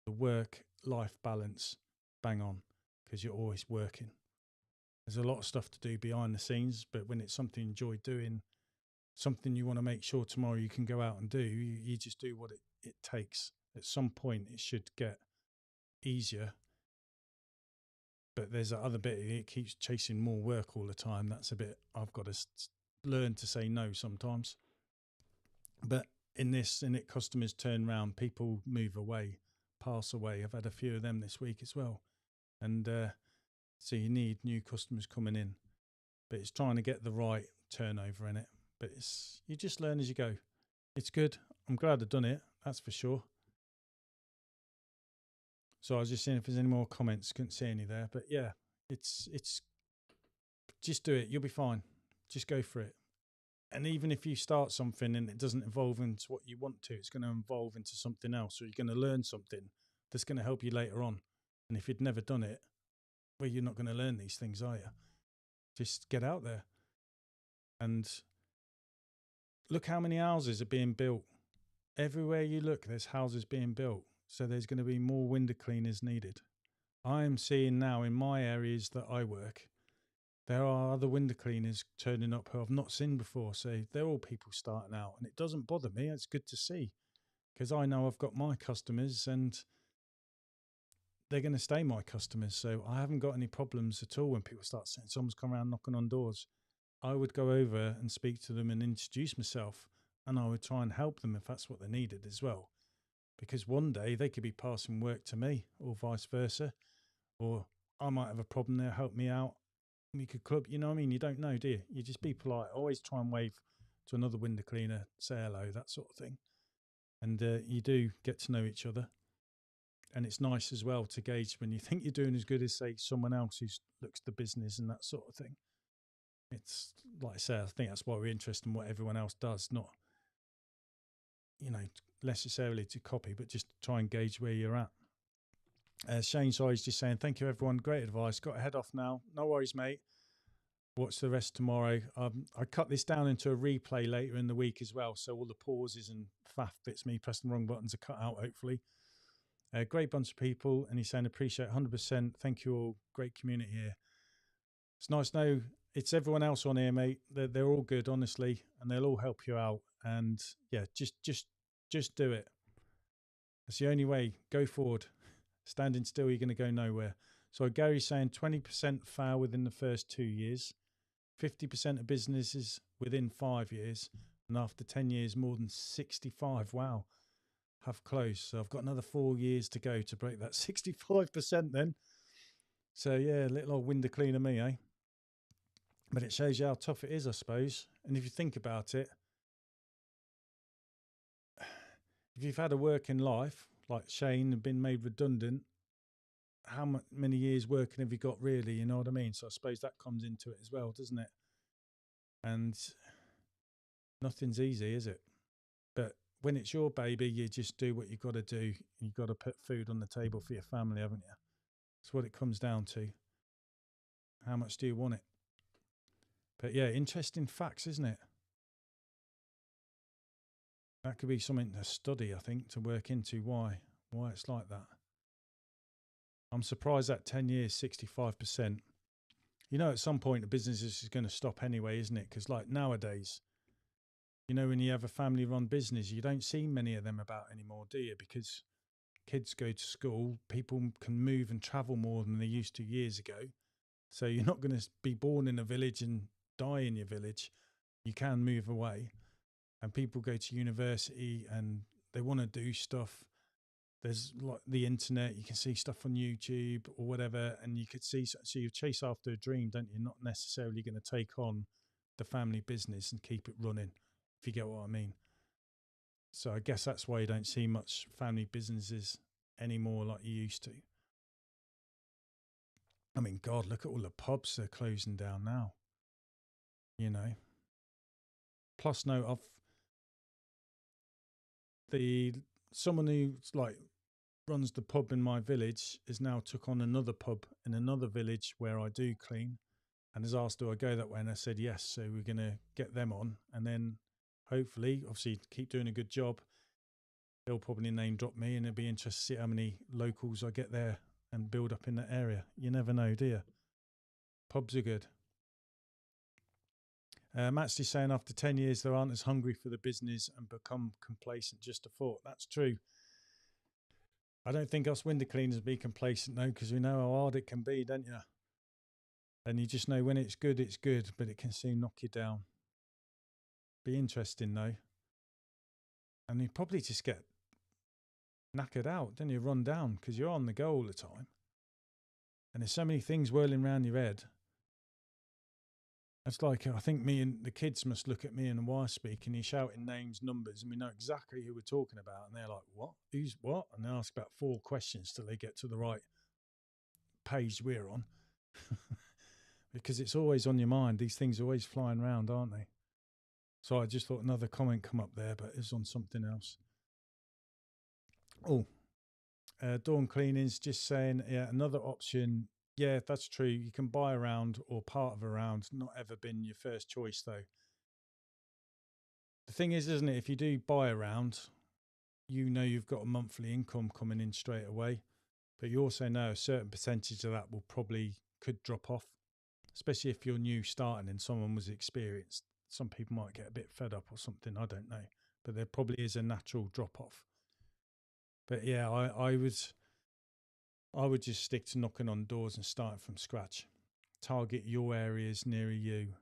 the work-life balance bang on, because you're always working. There's a lot of stuff to do behind the scenes, but when it's something you enjoy doing, something you want to make sure tomorrow you can go out and do, you just do what it takes. At some point, it should get easier. But there's that other bit, it keeps chasing more work all the time. That's a bit, I've got to learn to say no sometimes. But in this, customers turn around, people move away, pass away. I've had a few of them this week as well. And so you need new customers coming in. But it's trying to get the right turnover in it. But you just learn as you go. It's good. I'm glad I've done it, that's for sure. So I was just seeing if there's any more comments. Couldn't see any there. But yeah, it's just do it. You'll be fine. Just go for it. And even if you start something and it doesn't evolve into what you want to, it's going to evolve into something else. Or you're going to learn something that's going to help you later on. And if you'd never done it, well, you're not going to learn these things, are you? Just get out there. And look how many houses are being built. Everywhere you look, there's houses being built. So there's going to be more window cleaners needed. I'm seeing now in my areas that I work, there are other window cleaners turning up who I've not seen before. So they're all people starting out, and it doesn't bother me. It's good to see, because I know I've got my customers and they're going to stay my customers. So I haven't got any problems at all when people start saying someone's come around knocking on doors. I would go over and speak to them and introduce myself, and I would try and help them if that's what they needed as well. Because one day they could be passing work to me, or vice versa, or I might have a problem, they'll help me out. We could club, you know what I mean? You don't know, do you? You just be polite. Always try and wave to another window cleaner, say hello, that sort of thing. And you do get to know each other. And it's nice as well to gauge when you think you're doing as good as, say, someone else who looks at the business and that sort of thing. It's like I say, I think that's why we're interested in what everyone else does, not, necessarily to copy, but just try and gauge where you're at. Shane Sorry's just saying, thank you, everyone. Great advice. Got to head off now. No worries, mate. Watch the rest tomorrow. I cut this down into a replay later in the week as well, so all the pauses and faff bits, me pressing the wrong buttons, are cut out, hopefully. Great bunch of people, and he's saying, appreciate 100%. Thank you all. Great community here. It's nice to know it's everyone else on here, mate. They're all good, honestly, and they'll all help you out. And yeah, just do it. That's the only way. Go forward. Standing still, you're going to go nowhere. So Gary's saying 20% fail within the first 2 years, 50% of businesses within 5 years, and after 10 years, more than 65. Wow, have close. So I've got another 4 years to go to break that 65% then. So yeah, little old window cleaner me, eh? But it shows you how tough it is, I suppose. And if you think about it, if you've had a working life like Shane and been made redundant, how many years working have you got really? You know what I mean? So I suppose that comes into it as well, doesn't it? And nothing's easy, is it? But when it's your baby, you just do what you've got to do. You've got to put food on the table for your family, haven't you? That's what it comes down to. How much do you want it? But yeah, interesting facts, isn't it? That could be something to study, I think, to work into why it's like that. I'm surprised that 10 years, 65%. You know, at some point, the business is going to stop anyway, isn't it? Because like nowadays, you know, when you have a family-run business, you don't see many of them about anymore, do you? Because kids go to school, people can move and travel more than they used to years ago. So you're not going to be born in a village and die in your village. You can move away, and people go to university and they want to do stuff. There's like the internet, you can see stuff on YouTube or whatever, and you could see, so you chase after a dream, don't you? Not necessarily going to take on the family business and keep it running, if you get what I mean. So I guess that's why you don't see much family businesses anymore like you used to. I mean, God, look at all the pubs they're closing down now, you know. Plus, no, someone who's like runs the pub in my village is now took on another pub in another village where I do clean, and has asked, do I go that way? And I said yes. So we're going to get them on, and then hopefully, obviously, keep doing a good job. They'll probably name drop me, and it'll be interesting to see how many locals I get there and build up in that area. You never know, do you? Pubs are good. Matt's just saying after 10 years, they aren't as hungry for the business and become complacent. Just a thought. That's true. I don't think us window cleaners be complacent though, because we know how hard it can be, don't you? And you just know when it's good, but it can soon knock you down. Be interesting though. And you probably just get knackered out, don't you? Run down because you're on the go all the time. And there's so many things whirling around your head. It's like, I think me and the kids must look at me and the wife speak, and he's shouting names, numbers, and we know exactly who we're talking about. And they're like, what? Who's what? And they ask about 4 questions till they get to the right page we're on. Because it's always on your mind. These things are always flying around, aren't they? So I just thought another comment come up there, but it's on something else. Oh, Dawn Cleaning's just saying, yeah, another option. Yeah, that's true. You can buy a round or part of a round. Not ever been your first choice, though. The thing is, isn't it, if you do buy a round, you know you've got a monthly income coming in straight away. But you also know a certain percentage of that will probably could drop off, especially if you're new starting and someone was experienced. Some people might get a bit fed up or something, I don't know. But there probably is a natural drop off. But yeah, I would just stick to knocking on doors and starting from scratch. Target your areas nearer you.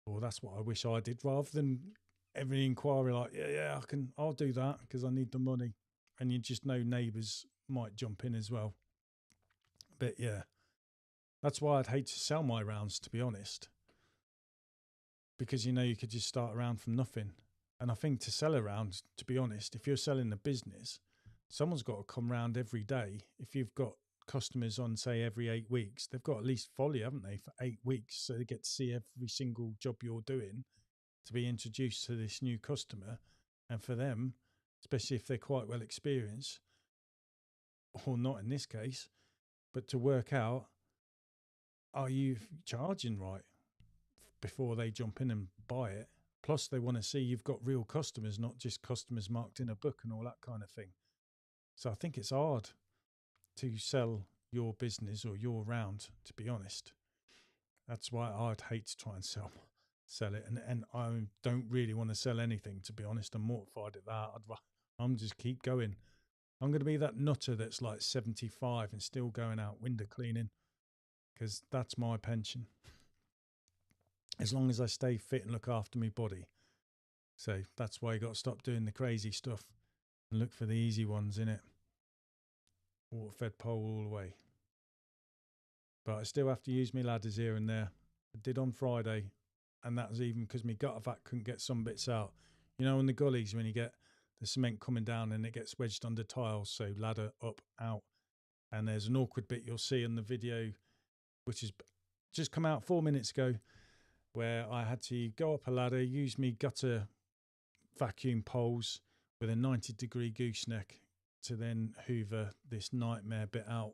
Or that's what I wish I did, rather than every inquiry like, yeah, I'll do that because I need the money. And you just know neighbours might jump in as well. But yeah, that's why I'd hate to sell my rounds, to be honest. Because you know you could just start around from nothing. And I think to sell a round, to be honest, if you're selling a business, someone's got to come round every day. If you've got customers on, say, every 8 weeks, they've got to at least follow you, haven't they, for 8 weeks, so they get to see every single job you're doing, to be introduced to this new customer. And for them, especially if they're quite well experienced, or not in this case, but to work out, are you charging right before they jump in and buy it? Plus they want to see you've got real customers, not just customers marked in a book and all that kind of thing. So I think it's hard to sell your business or your round, to be honest. That's why I'd hate to try and sell it, and I don't really want to sell anything, to be honest. I'm mortified at that. I'm just keep going. I'm going to be that nutter that's like 75 and still going out window cleaning because that's my pension. As long as I stay fit and look after my body. So that's why you got to stop doing the crazy stuff and look for the easy ones in it. Water fed pole all the way. But I still have to use my ladders here and there. I did on Friday, and that was even because my gutter vac couldn't get some bits out. You know, in the gullies when you get the cement coming down and it gets wedged under tiles, so ladder up, out. And there's an awkward bit you'll see in the video, which has just come out 4 minutes ago, where I had to go up a ladder, use me gutter vacuum poles with a 90-degree gooseneck to then hoover this nightmare bit out.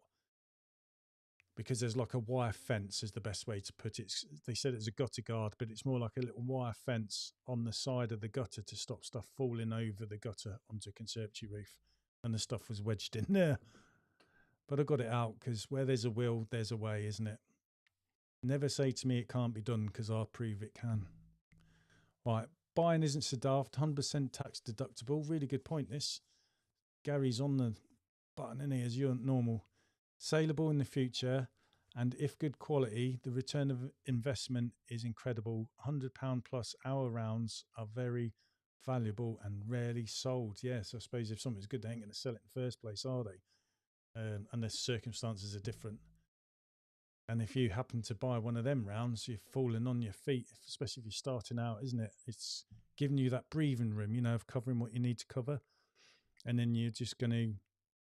Because there's like a wire fence is the best way to put it. They said it's a gutter guard, but it's more like a little wire fence on the side of the gutter to stop stuff falling over the gutter onto a conservatory roof. And the stuff was wedged in there. But I got it out because where there's a will, there's a way, isn't it? Never say to me it can't be done because I'll prove it can. Right, buying isn't so daft, 100% tax deductible. Really good point, this. Gary's on the button, isn't he, as you're normal. Saleable in the future, and if good quality, the return of investment is incredible. £100 plus hour rounds are very valuable and rarely sold. Yes, I suppose if something's good, they ain't going to sell it in the first place, are they? Unless circumstances are different. And if you happen to buy one of them rounds, you're falling on your feet, especially if you're starting out, isn't it? It's giving you that breathing room, you know, of covering what you need to cover. And then you're just going to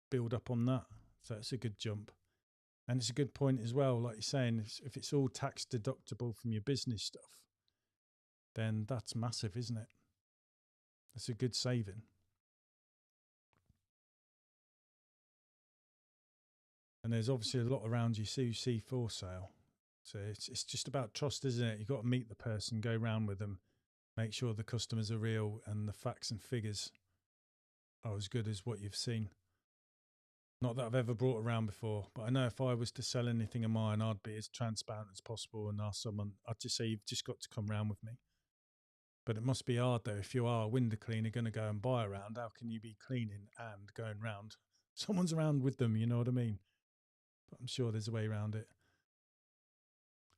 build up on that. So it's a good jump. And it's a good point as well, like you're saying, if it's all tax deductible from your business stuff, then that's massive, isn't it? That's a good saving. And there's obviously a lot around you see for sale. So it's just about trust, isn't it? You've got to meet the person, go round with them, make sure the customers are real and the facts and figures are as good as what you've seen. Not that I've ever brought around before, but I know if I was to sell anything of mine, I'd be as transparent as possible and ask someone, I'd just say, you've just got to come round with me. But it must be hard though. If you are a window cleaner going to go and buy around, how can you be cleaning and going round? Someone's around with them, you know what I mean? But I'm sure there's a way around it.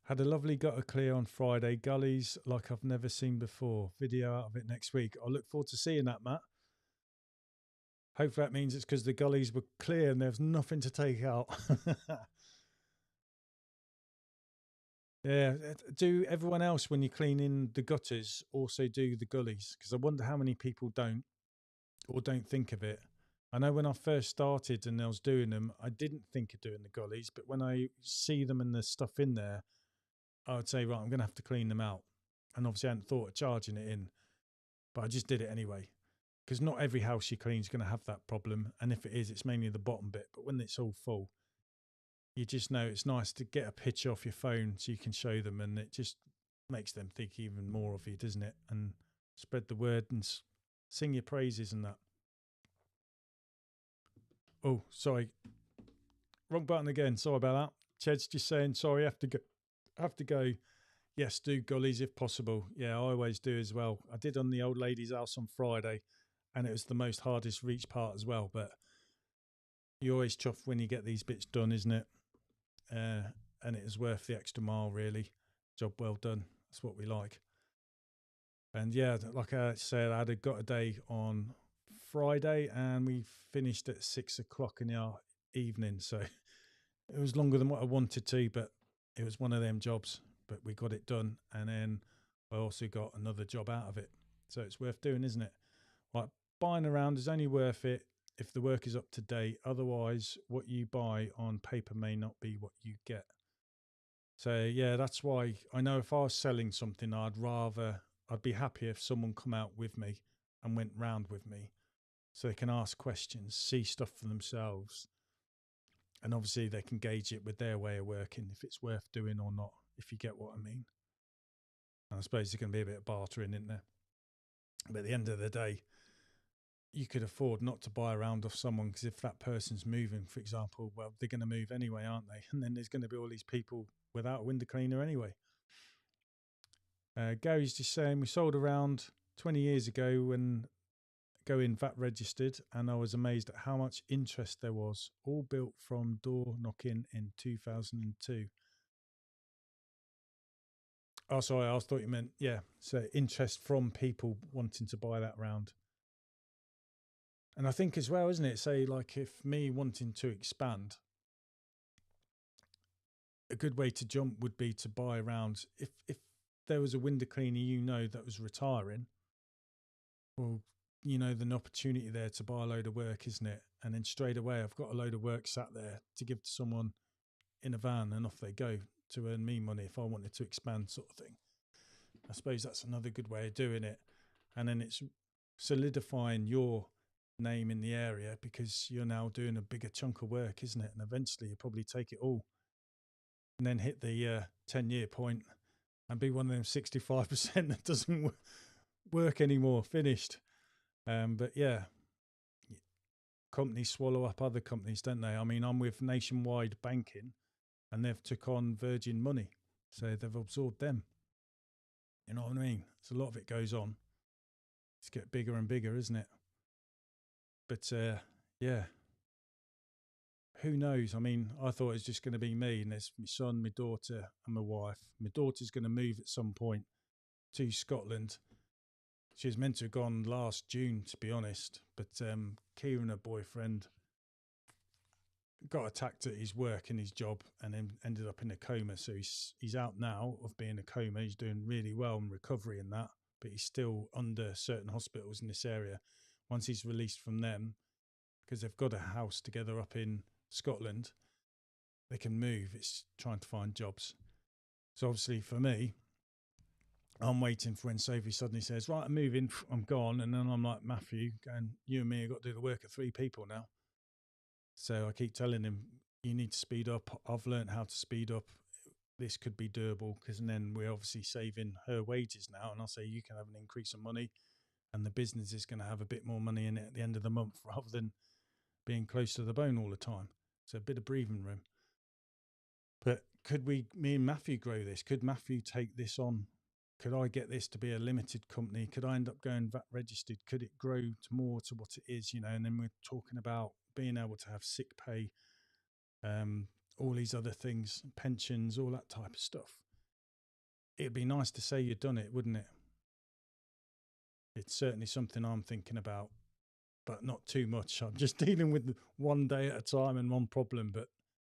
Had a lovely gutter clear on Friday. Gullies like I've never seen before. Video out of it next week. I look forward to seeing that, Matt. Hopefully that means it's because the gullies were clear and there's nothing to take out. Yeah, do everyone else when you're cleaning the gutters also do the gullies? Because I wonder how many people don't or don't think of it. I know when I first started and I was doing them, I didn't think of doing the gullies, but when I see them and the stuff in there, I would say, right, I'm going to have to clean them out. And obviously I hadn't thought of charging it in, but I just did it anyway. Because not every house you clean is going to have that problem. And if it is, it's mainly the bottom bit. But when it's all full, you just know it's nice to get a picture off your phone so you can show them. And it just makes them think even more of you, doesn't it? And spread the word and sing your praises and that. Oh, sorry. Wrong button again. Sorry about that. Ched's just saying, sorry, have to go. Yes, do gullies if possible. Yeah, I always do as well. I did on the old lady's house on Friday, and it was the most hardest reach part as well. But you always chuff when you get these bits done, isn't it? And it is worth the extra mile, really. Job well done. That's what we like. And yeah, like I said, I got a day on Friday, and we finished at 6 o'clock in the evening. So it was longer than what I wanted to, but it was one of them jobs. But we got it done, and then I also got another job out of it. So it's worth doing, isn't it? Like buying around is only worth it if the work is up to date. Otherwise, what you buy on paper may not be what you get. So yeah, that's why I know if I was selling something, I'd be happy if someone come out with me and went round with me so they can ask questions, see stuff for themselves. And obviously they can gauge it with their way of working, if it's worth doing or not, if you get what I mean. And I suppose there's going to be a bit of bartering in there. But at the end of the day, you could afford not to buy around off someone, because if that person's moving, for example, well, they're going to move anyway, aren't they? And then there's going to be all these people without a window cleaner anyway. Gary's just saying we sold around 20 years ago when going VAT registered, and I was amazed at how much interest there was, all built from door knocking in 2002. Oh, sorry, I thought you meant, yeah, so interest from people wanting to buy that round. And I think as well, isn't it? Say, like, if me wanting to expand, a good way to jump would be to buy around. If there was a window cleaner, that was retiring, well, there's an opportunity there to buy a load of work, isn't it? And then straight away, I've got a load of work sat there to give to someone in a van, and off they go to earn me money if I wanted to expand, sort of thing. I suppose that's another good way of doing it. And then it's solidifying your name in the area, because you're now doing a bigger chunk of work, isn't it? And eventually you'll probably take it all and then hit the 10-year point and be one of them 65% that doesn't work anymore, finished. But yeah, companies swallow up other companies, don't they? I mean, I'm with Nationwide Banking, and they've took on Virgin Money, so they've absorbed them. You know what I mean? So a lot of it goes on. It's get bigger and bigger, isn't it? But yeah, who knows? I mean, I thought it was just going to be me, and there's my son, my daughter, and my wife. My daughter's going to move at some point to Scotland. She was meant to have gone last June, to be honest, but Kieran, her boyfriend, got attacked at his work and his job, and then ended up in a coma. So he's out now of being a coma. He's doing really well in recovery and that, but he's still under certain hospitals in this area. Once he's released from them, because they've got a house together up in Scotland, they can move. It's trying to find jobs. So obviously for me, I'm waiting for when Sophie suddenly says, right, I'm moving, I'm gone. And then I'm like, Matthew, going, you and me have got to do the work of 3 people now. So I keep telling him, you need to speed up. I've learned how to speed up. This could be doable, because then we're obviously saving her wages now. And I'll say, you can have an increase in money, and the business is going to have a bit more money in it at the end of the month, rather than being close to the bone all the time. So a bit of breathing room. But could me and Matthew grow this? Could Matthew take this on? Could I get this to be a limited company? Could I end up going VAT registered? Could it grow to more to what it is, And then we're talking about being able to have sick pay, all these other things, pensions, all that type of stuff. It'd be nice to say you'd done it, wouldn't it? It's certainly something I'm thinking about, but not too much. I'm just dealing with one day at a time and one problem. But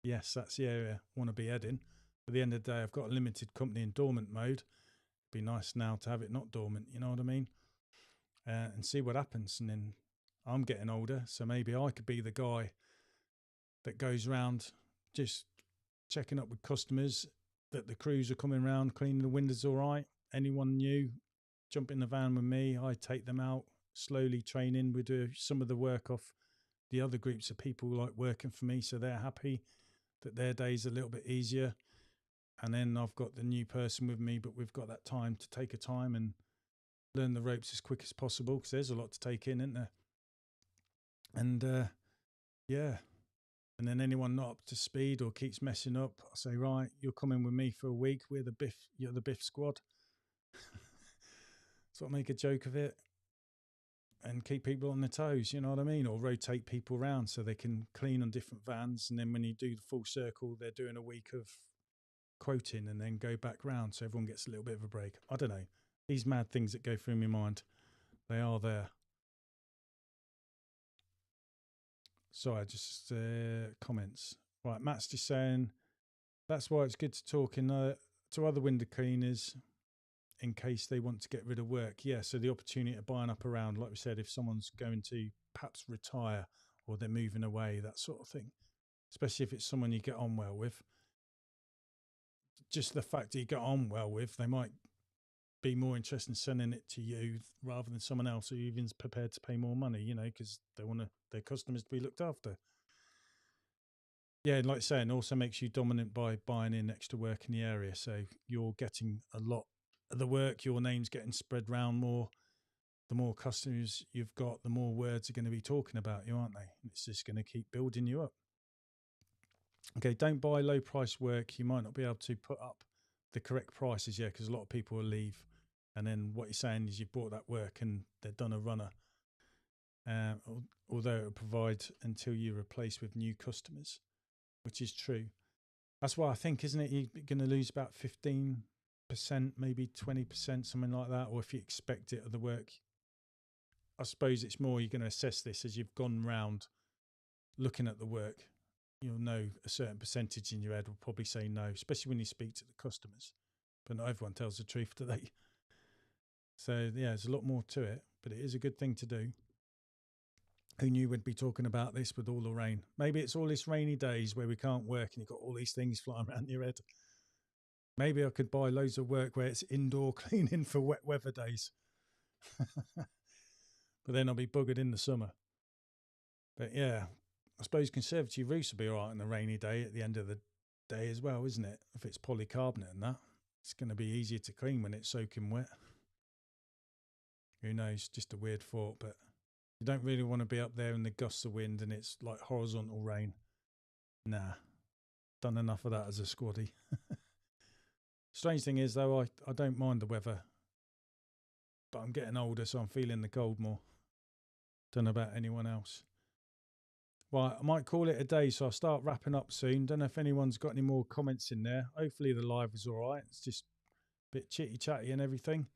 yes, that's the area I want to be heading. At the end of the day, I've got a limited company in dormant mode. It'd be nice now to have it not dormant, you know what I mean? And see what happens. And then I'm getting older, so maybe I could be the guy that goes around just checking up with customers that the crews are coming around, cleaning the windows all right. Anyone new, jump in the van with me. I take them out, slowly training. We do some of the work off the other groups of people like working for me, so they're happy that their day's a little bit easier. And then I've got the new person with me, but we've got that time to take a time and learn the ropes as quick as possible, because there's a lot to take in, isn't there? And yeah. And then anyone not up to speed or keeps messing up, I say, right, you're coming with me for a week. You're the Biff squad. So I make a joke of it and keep people on their toes, you know what I mean? Or rotate people around so they can clean on different vans. And then when you do the full circle, they're doing a week of quoting and then go back round, so everyone gets a little bit of a break. I don't know. These mad things that go through my mind, they are there. Sorry, just comments. Right, Matt's just saying, that's why it's good to talk to other window cleaners in case they want to get rid of work. Yeah, so the opportunity of buying up around, like we said, if someone's going to perhaps retire or they're moving away, that sort of thing, especially if it's someone you get on well with. Just the fact that you get on well with, they might be more interested in sending it to you rather than someone else who even's prepared to pay more money, because they want their customers to be looked after. Yeah, like saying, also makes you dominant by buying in extra work in the area. So you're getting a lot of the work, your name's getting spread round more. the more customers you've got, the more words are going to be talking about you, aren't they? It's just going to keep building you up. Okay, don't buy low price work. You might not be able to put up the correct prices yet because a lot of people will leave. And then what you're saying is you've bought that work and they've done a runner. Although it will provide until you replace with new customers, which is true. That's why I think, isn't it, you're going to lose about 15%, maybe 20%, something like that. Or if you expect it of the work, I suppose it's more you're going to assess this as you've gone round looking at the work. You'll know a certain percentage in your head will probably say no, especially when you speak to the customers. But not everyone tells the truth, do they? So, yeah, there's a lot more to it, but it is a good thing to do. Who knew we'd be talking about this with all the rain? Maybe it's all these rainy days where we can't work and you've got all these things flying around your head. Maybe I could buy loads of work where it's indoor cleaning for wet weather days. But then I'll be buggered in the summer. But yeah, I suppose conservative roofs will be all right on a rainy day at the end of the day as well, isn't it? If it's polycarbonate and that, it's going to be easier to clean when it's soaking wet. Who knows? Just a weird thought, but you don't really want to be up there in the gusts of wind and it's like horizontal rain. Nah, done enough of that as a squaddy. Strange thing is, though, I don't mind the weather, but I'm getting older, so I'm feeling the cold more. Don't know about anyone else. Right, I might call it a day, so I'll start wrapping up soon. Don't know if anyone's got any more comments in there. Hopefully the live was all right. It's just a bit chitty-chatty and everything.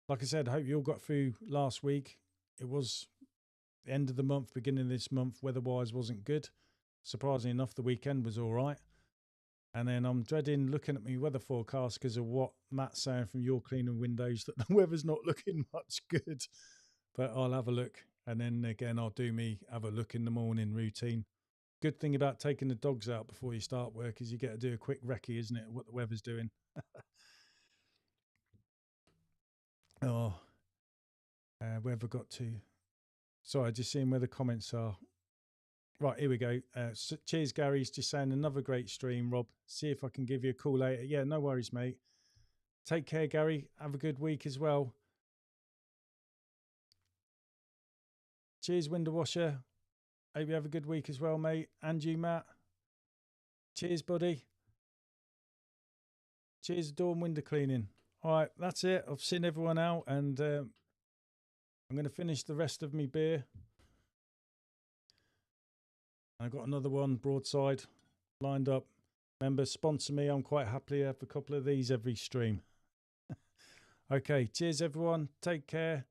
Like I said, I hope you all got through last week. It was the end of the month, beginning of this month, weather-wise wasn't good. Surprisingly enough, the weekend was all right. And then I'm dreading looking at my weather forecast because of what Matt's saying from Your Cleaning Windows, that the weather's not looking much good. But I'll have a look. And then again, I'll have a look in the morning routine. Good thing about taking the dogs out before you start work is you get to do a quick recce, isn't it? What the weather's doing. Where have I got to? Sorry, just seeing where the comments are. Right, here we go. Cheers, Gary. He's just saying another great stream, Rob. See if I can give you a call later. Yeah, no worries, mate. Take care, Gary. Have a good week as well. Cheers, Window Washer. Hope you have a good week as well, mate. And you, Matt. Cheers, buddy. Cheers, door and window cleaning. All right, that's it. I've seen everyone out, and I'm going to finish the rest of me beer. I've got another one, broadside, lined up. Remember, sponsor me. I'm quite happy to have a couple of these every stream. Okay, cheers, everyone. Take care.